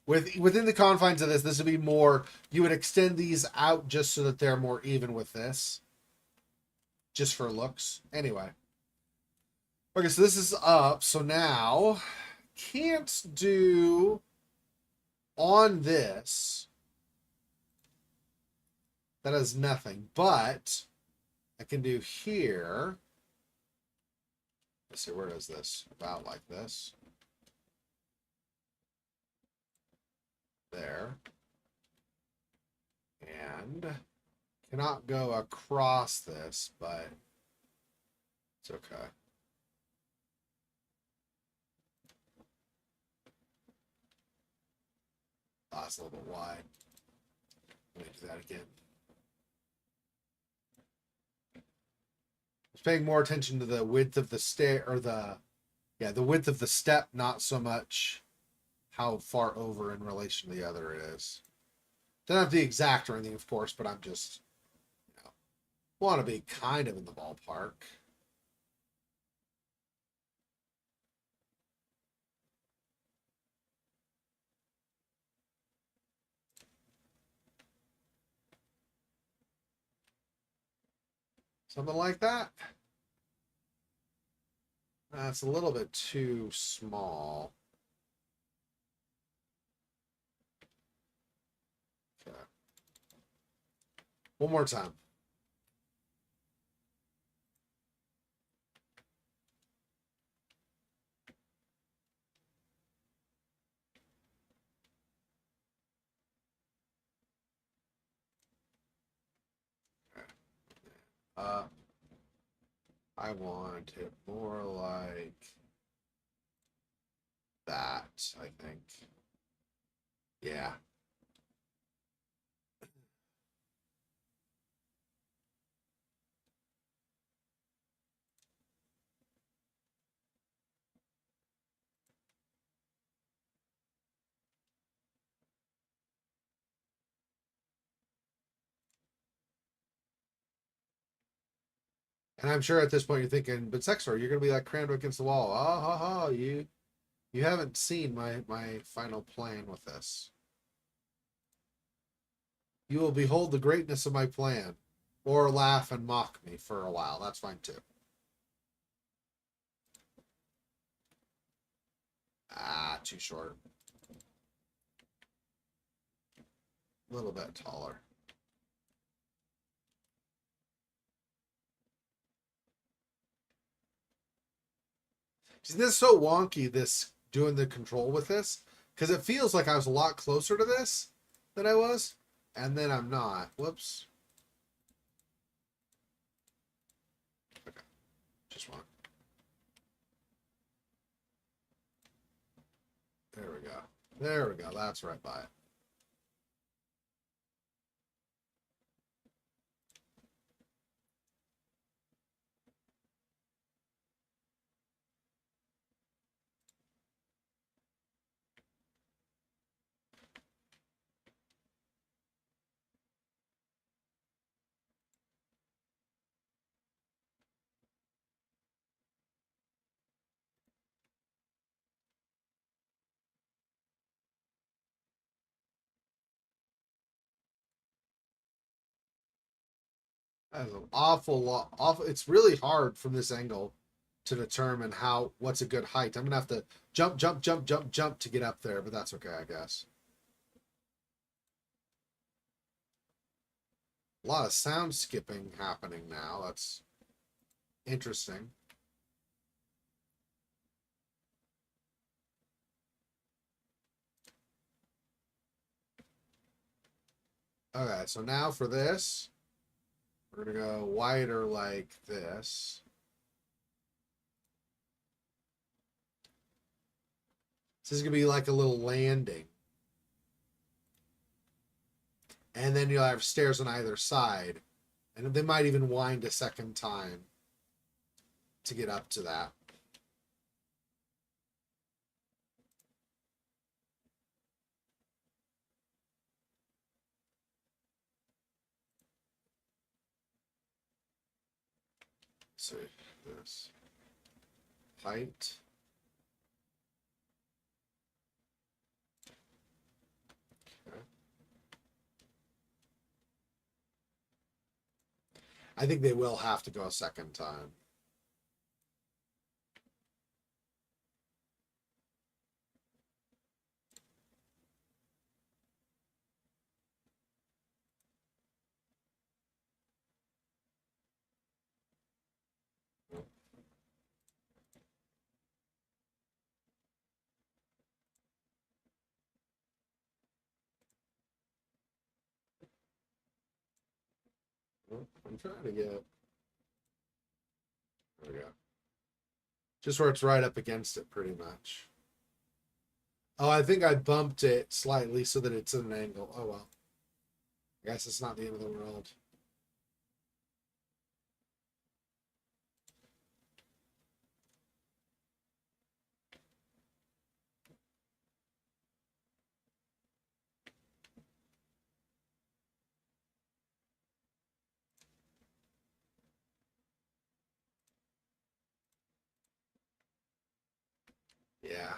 within the confines of this would be more. You would extend these out just so that they're more even with this, just for looks. Anyway, okay, so this is up. So now can't do on this. That has nothing, but I can do here. Let's see, where is this? About like this. There. And cannot go across this, but it's okay. That's a little bit wide. Let me do that again. I was paying more attention to the width of the stair, or the width of the step, not so much how far over in relation to the other it is. Don't have to be exact or anything, of course, but I'm just, want to be kind of in the ballpark. Something like that. That's a little bit too small. Okay. One more time. Uh, I want it more like that, I think. Yeah. And I'm sure at this point you're thinking, but Sexor, you're gonna be like crammed against the wall. Ah ha ha, you haven't seen my final plan with this. You will behold the greatness of my plan. Or laugh and mock me for a while. That's fine too. Ah, too short. A little bit taller. See, this is so wonky, this doing the control with this, because it feels like I was a lot closer to this than I was, and then I'm not. Whoops. Okay, just one. There we go. There we go. That's right by it. That is an awful lot. Awful. It's really hard from this angle to determine what's a good height. I'm gonna have to jump, jump, jump, jump, jump to get up there, but that's okay, I guess. A lot of sound skipping happening now. That's interesting. Okay, so now for this, we're gonna go wider like this. This is gonna be like a little landing. And then you'll have stairs on either side. And they might even wind a second time to get up to that. So this height. Okay. I think they will have to go a second time. I'm trying to get. There we go. Just where it's right up against it, pretty much. Oh, I think I bumped it slightly so that it's at an angle. Oh, well. I guess it's not the end of the world. Yeah.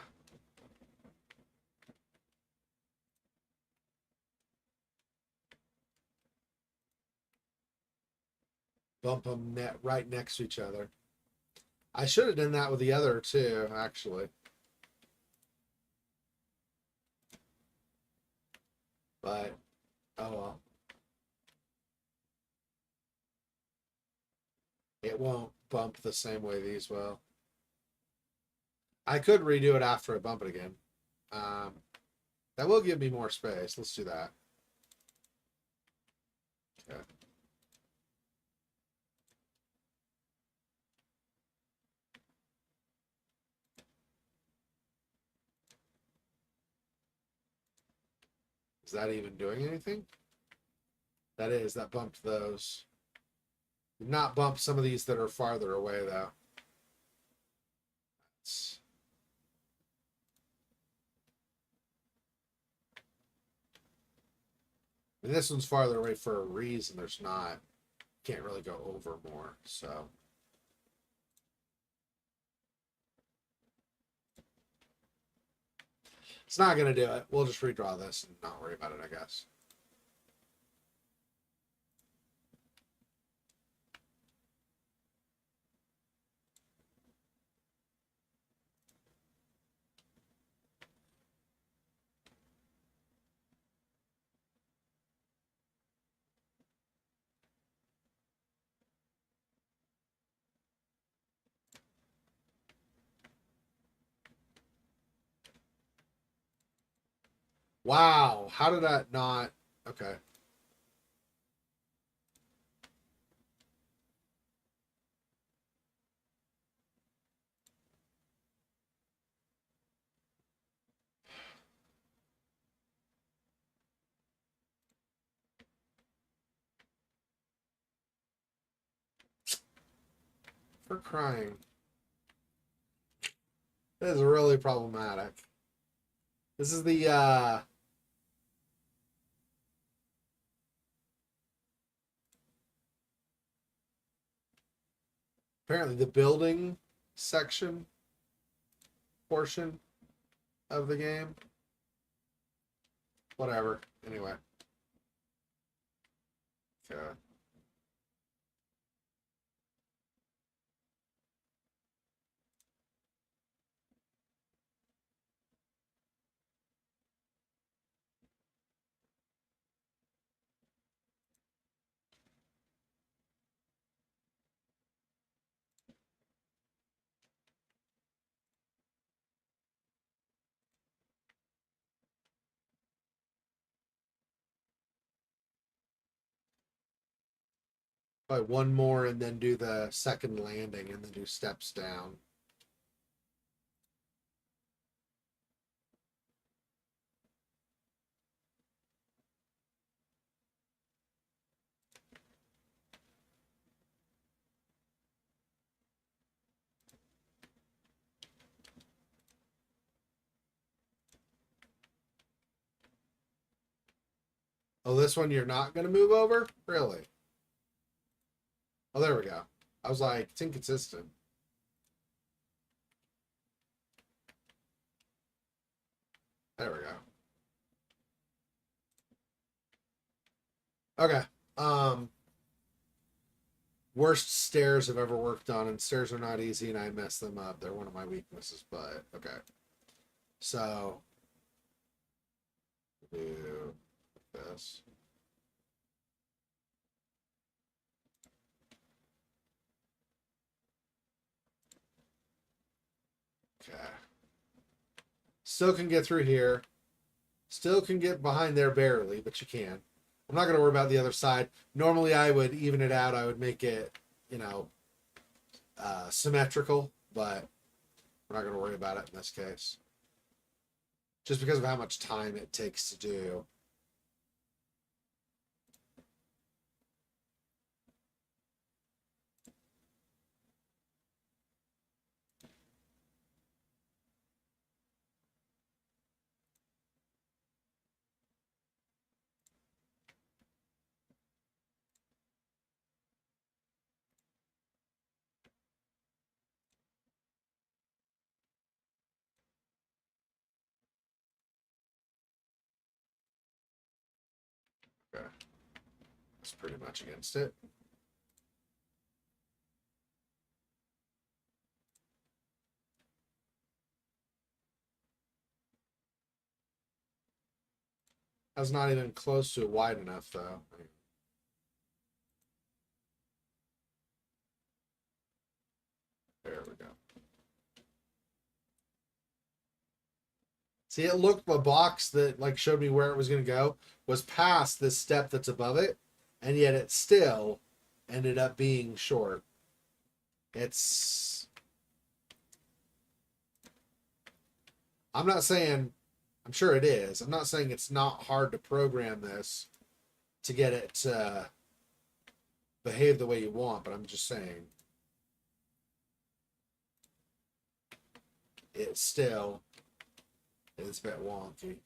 Bump them right next to each other. I should have done that with the other too, actually. But, oh well. It won't bump the same way these will. I could redo it after I bump it again. That will give me more space. Let's do that. Okay. Is that even doing anything? That is. That bumped those. Did not bump some of these that are farther away, though. It's... And this one's farther away for a reason. There's not. Can't really go over more, so. It's not going to do it. We'll just redraw this and not worry about it, I guess. Wow. How did that not... Okay. For crying. This is really problematic. This is the apparently the building section portion of the game. Whatever. Anyway. Okay. Probably one more and then do the second landing and then do steps down. Oh, this one you're not going to move over? Really? Oh, there we go. I was like, it's inconsistent. There we go. Okay. Worst stairs I've ever worked on, and stairs are not easy, and I mess them up. They're one of my weaknesses, but okay. So, do this. Okay. Still can get through here. Still can get behind there barely, but you can. I'm not going to worry about the other side. Normally, I would even it out. I would make it, you know, symmetrical, but we're not going to worry about it in this case. Just because of how much time it takes to do. Okay. That's pretty much against it. That's not even close to wide enough, though. There we go. See, it looked the box that like showed me where it was going to go was past this step that's above it, and yet it still ended up being short. It's. I'm not saying. I'm sure it is. I'm not saying it's not hard to program this to get it to behave the way you want, but I'm just saying it still is a bit wonky.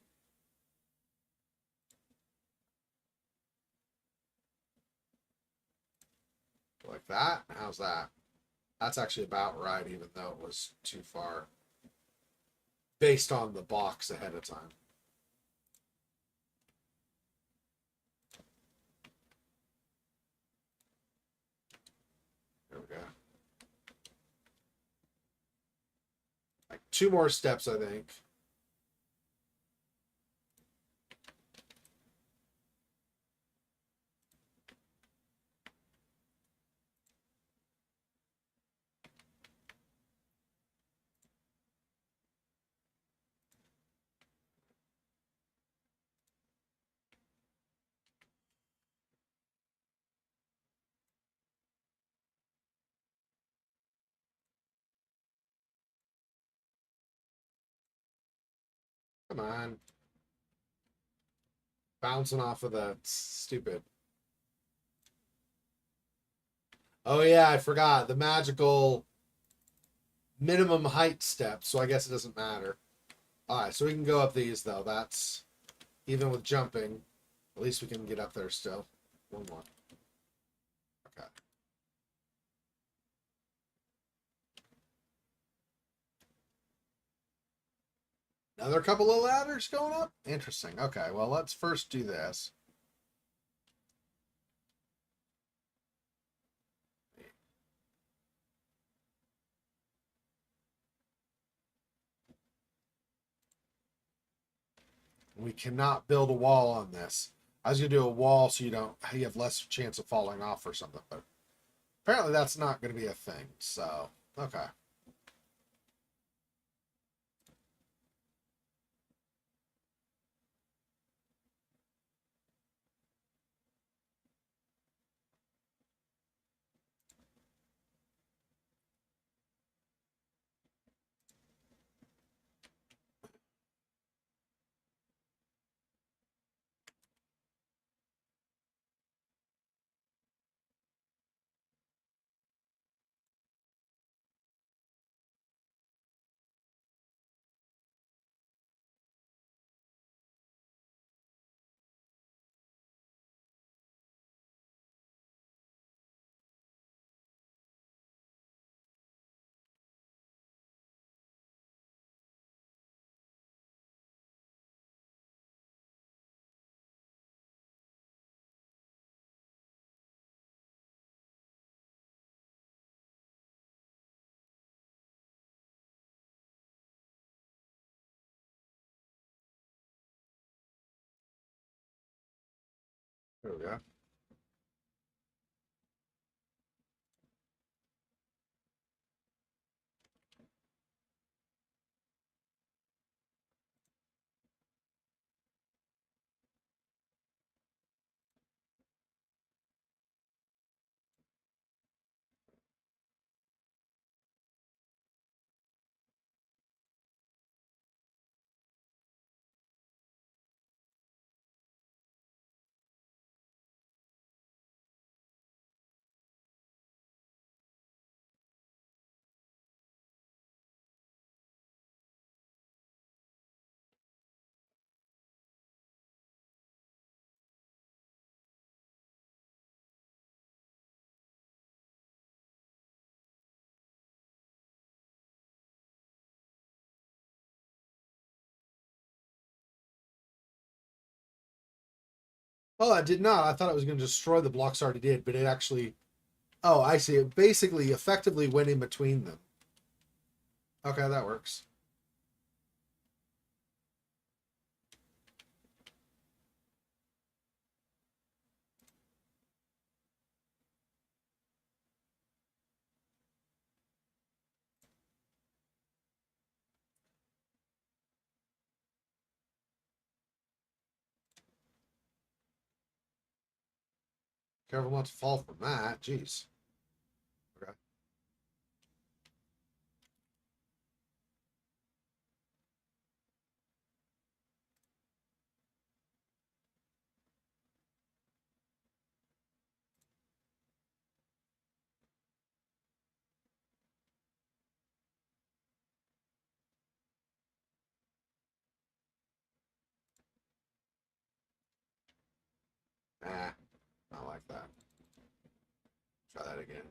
Like that? How's that? That's actually about right, even though it was too far based on the box ahead of time. There we go. Like two more steps, I think. Come on. Bouncing off of the stupid. Oh, yeah, I forgot. The magical minimum height step, so I guess it doesn't matter. Alright, so we can go up these, though. That's, even with jumping, at least we can get up there still. One more. Okay. Another couple of ladders going up? Interesting. Okay, well, let's first do this. We cannot build a wall on this. I was gonna do a wall so you have less chance of falling off or something, but apparently that's not gonna be a thing. So okay. There we go. Oh, I did not. I thought it was going to destroy the blocks already did, but it actually. Oh, I see. It basically effectively went in between them. Okay, that works. Careful not to fall from that. Jeez. Okay. Nah, not like that. Try that again.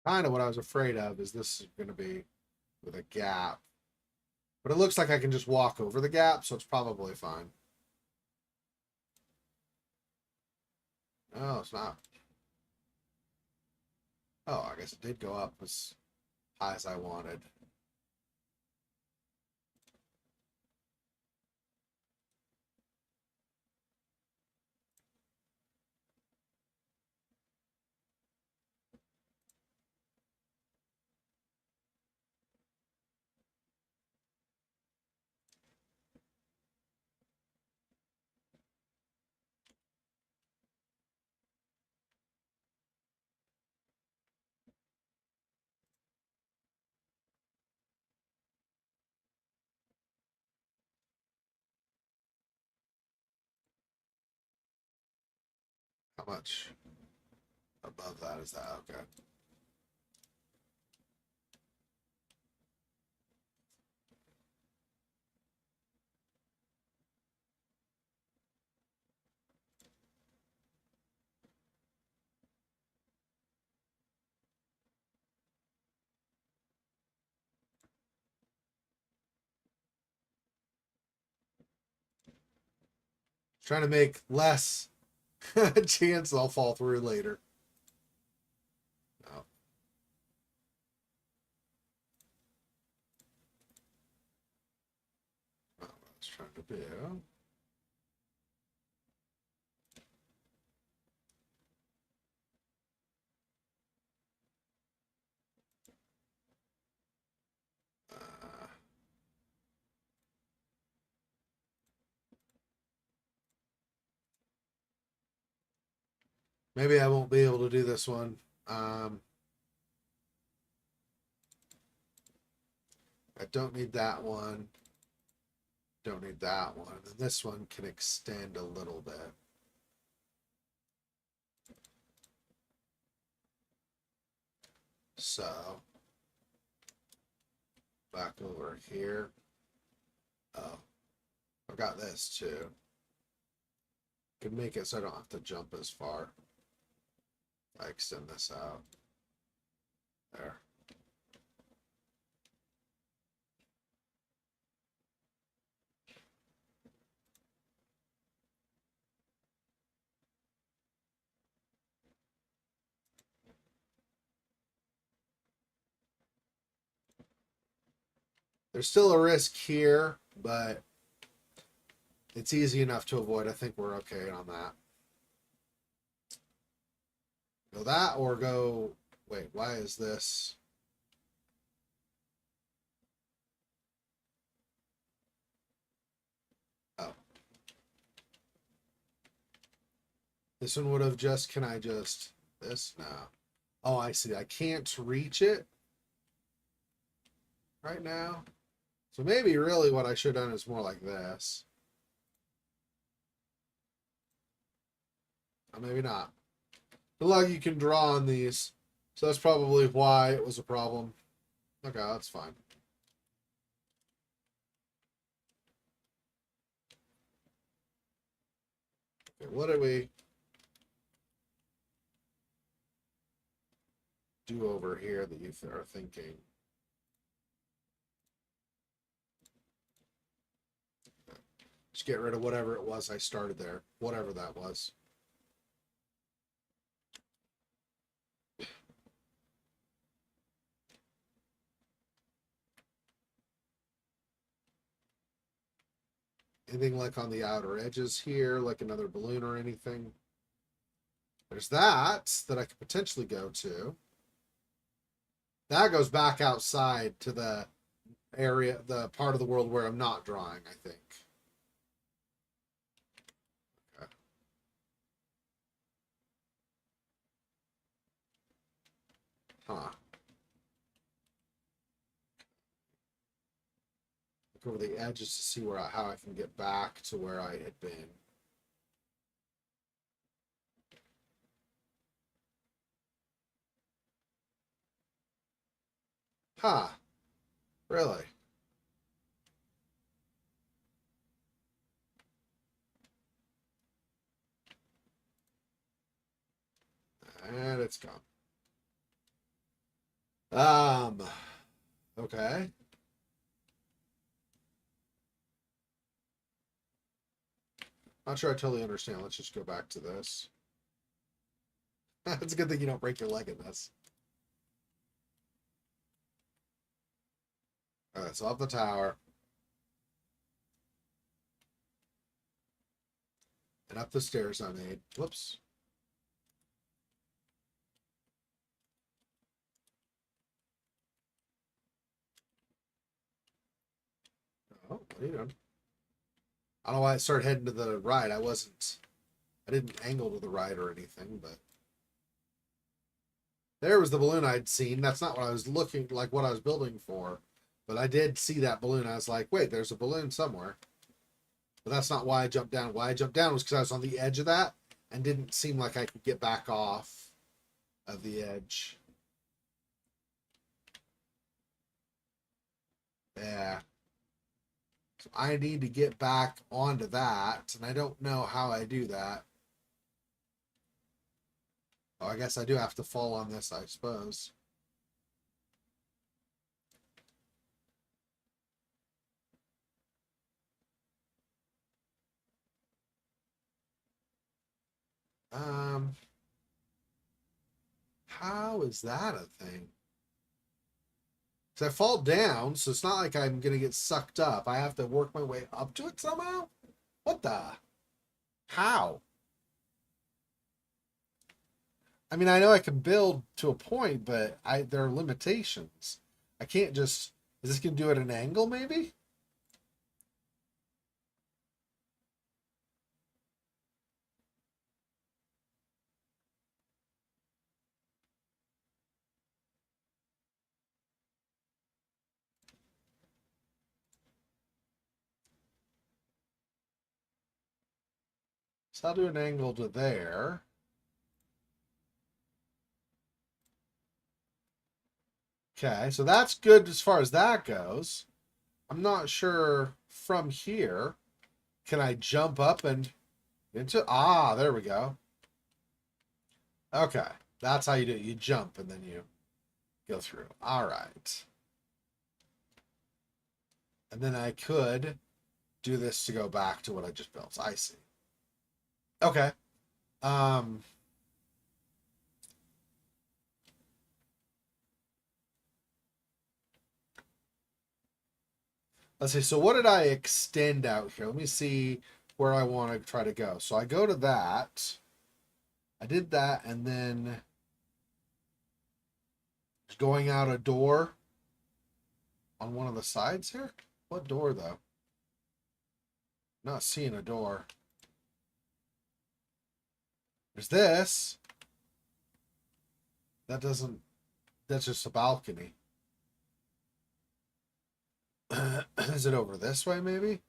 Kind of what I was afraid of is this is going to be with a gap. But it looks like I can just walk over the gap, so it's probably fine. No, it's not. Oh, I guess it did go up as high as I wanted. How much above that is that? Okay. Trying to make less chance I'll fall through later. Oh. What I was trying to do. Maybe I won't be able to do this one. I don't need that one. Don't need that one. And this one can extend a little bit. So, back over here. Oh, I've got this too. Can make it so I don't have to jump as far. I extend this out. There. There's still a risk here, but it's easy enough to avoid. I think we're okay on that. Go that or go... Wait, why is this... Oh. This one would have just... Can I just... This? No. Oh, I see. I can't reach it right now. So maybe really what I should have done is more like this. Or maybe not. The lug you can draw on these. So that's probably why it was a problem. Okay, that's fine. Okay, what did we do over here that you are thinking? Just get rid of whatever it was I started there. Whatever that was. Anything like on the outer edges here, like another balloon or anything? There's that I could potentially go to. That goes back outside to the area, the part of the world where I'm not drawing, I think. Okay. Huh. Look over the edges to see how I can get back to where I had been. Huh. Really? And it's gone. Okay. Not sure I totally understand. Let's just go back to this. It's a good thing you don't break your leg in this. Alright, so off the tower. And up the stairs I made. Whoops. Oh, what are you doing? I don't know why I started heading to the right. I didn't angle to the right or anything, but there was the balloon I'd seen. That's not what I was looking like, what I was building for. But I did see that balloon. I was like, wait, there's a balloon somewhere. But that's not why I jumped down. Why I jumped down was because I was on the edge of that and didn't seem like I could get back off of the edge. Yeah. So I need to get back onto that, and I don't know how I do that. Oh, I guess I do have to fall on this, I suppose. Um, how is that a thing? Because I fall down, so it's not like I'm gonna get sucked up. I have to work my way up to it somehow. What the? How? I mean, I know I can build to a point, but there are limitations. I can't just. Is this gonna do it at an angle? Maybe. So I'll do an angle to there. Okay, so that's good as far as that goes. I'm not sure from here. Can I jump up and into? Ah, there we go. Okay, that's how you do it. You jump and then you go through. All right. And then I could do this to go back to what I just built. I see. Okay. Um, let's see. So what did I extend out here? Let me see where I want to try to go. So I go to that. I did that, and then going out a door on one of the sides here. What door though? Not seeing a door. There's this. That doesn't. That's just a balcony. Is it over this way, maybe?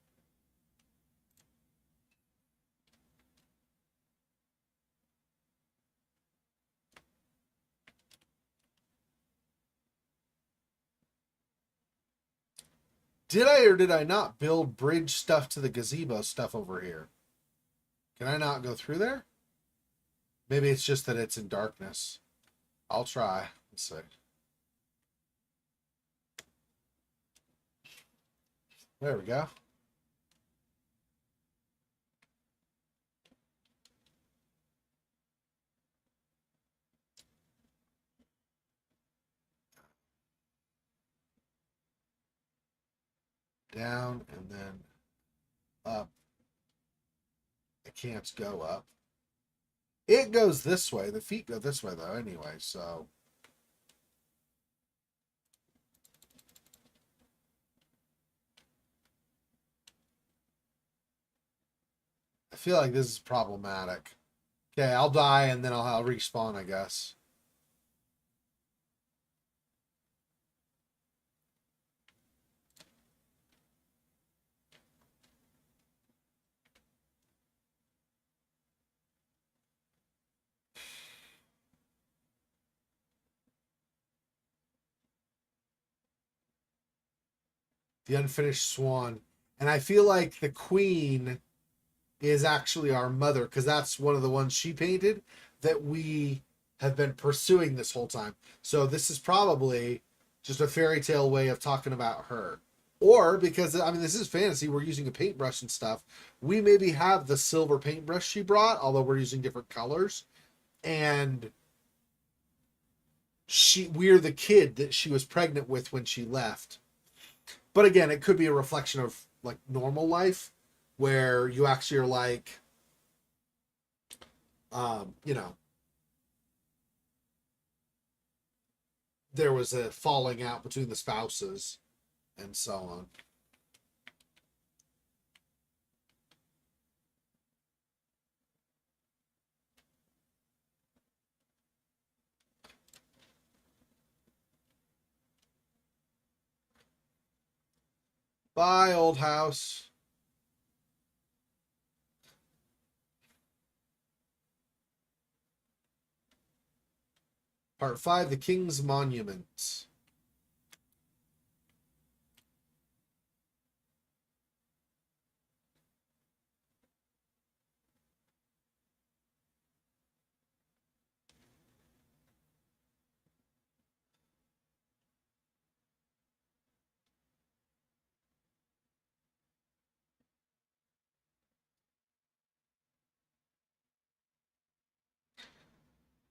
Did I or did I not build bridge stuff to the gazebo stuff over here? Can I not go through there? Maybe it's just that it's in darkness. I'll try. Let's see. There we go. Down and then up. I can't go up. It goes this way. The feet go this way, though, anyway, so. I feel like this is problematic. Okay, I'll die and then I'll respawn, I guess. The unfinished swan. And I feel like the queen is actually our mother because that's one of the ones she painted that we have been pursuing this whole time. So this is probably just a fairy tale way of talking about her. Or because I mean this is fantasy, we're using a paintbrush and stuff. We maybe have the silver paintbrush she brought, although we're using different colors. And we're the kid that she was pregnant with when she left. But again, it could be a reflection of like normal life where you actually are like you know, there was a falling out between the spouses and so on. Bye, old house. Part 5, The King's Monument.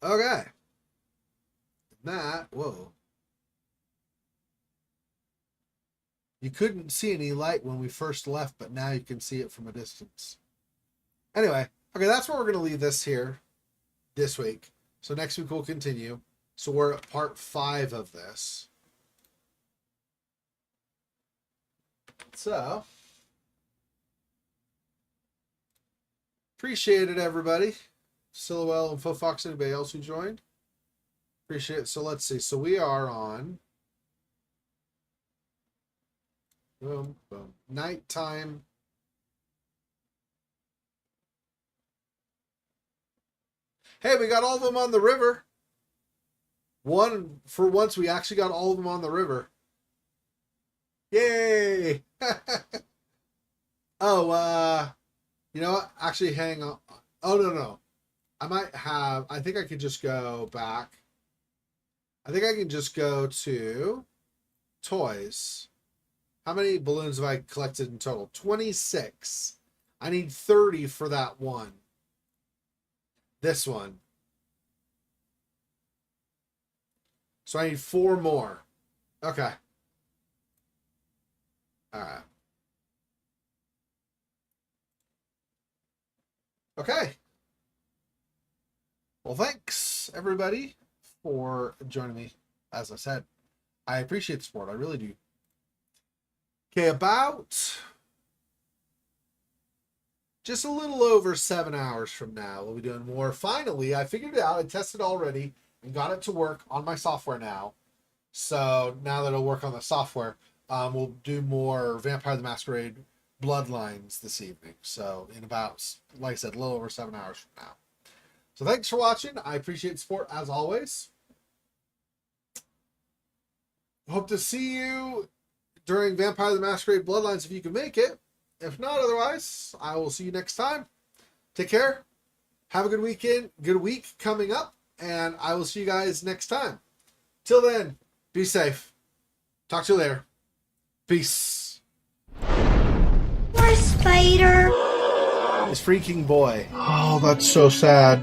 Okay. That, whoa. You couldn't see any light when we first left, but now you can see it from a distance. Anyway, okay, that's where we're going to leave this here this week. So next week we'll continue. So we're at part 5 of this. So, appreciate it, everybody. Silhouette and Faux Fox, anybody else who joined? Appreciate it. So let's see. So we are on boom, boom. Nighttime. Hey, we got all of them on the river. For once, we actually got all of them on the river. Yay! Oh, you know what? Actually, hang on. Oh, no. I think I could just go back. I think I can just go to toys. How many balloons have I collected in total? 26. I need 30 for that one. This one. So I need 4 more. Okay. All right. Okay. Well, thanks, everybody, for joining me. As I said, I appreciate the support. I really do. Okay, about just a little over 7 hours from now, we'll be doing more. Finally, I figured it out. I tested already and got it to work on my software now. So now that it'll work on the software, we'll do more Vampire the Masquerade Bloodlines this evening. So in about, like I said, a little over 7 hours from now. So thanks for watching. I appreciate the support as always. Hope to see you during Vampire the Masquerade Bloodlines if you can make it. If not, otherwise, I will see you next time. Take care. Have a good weekend, good week coming up, and I will see you guys next time. Till then, be safe. Talk to you later. Peace. Poor spider. This freaking boy. Oh, that's so sad.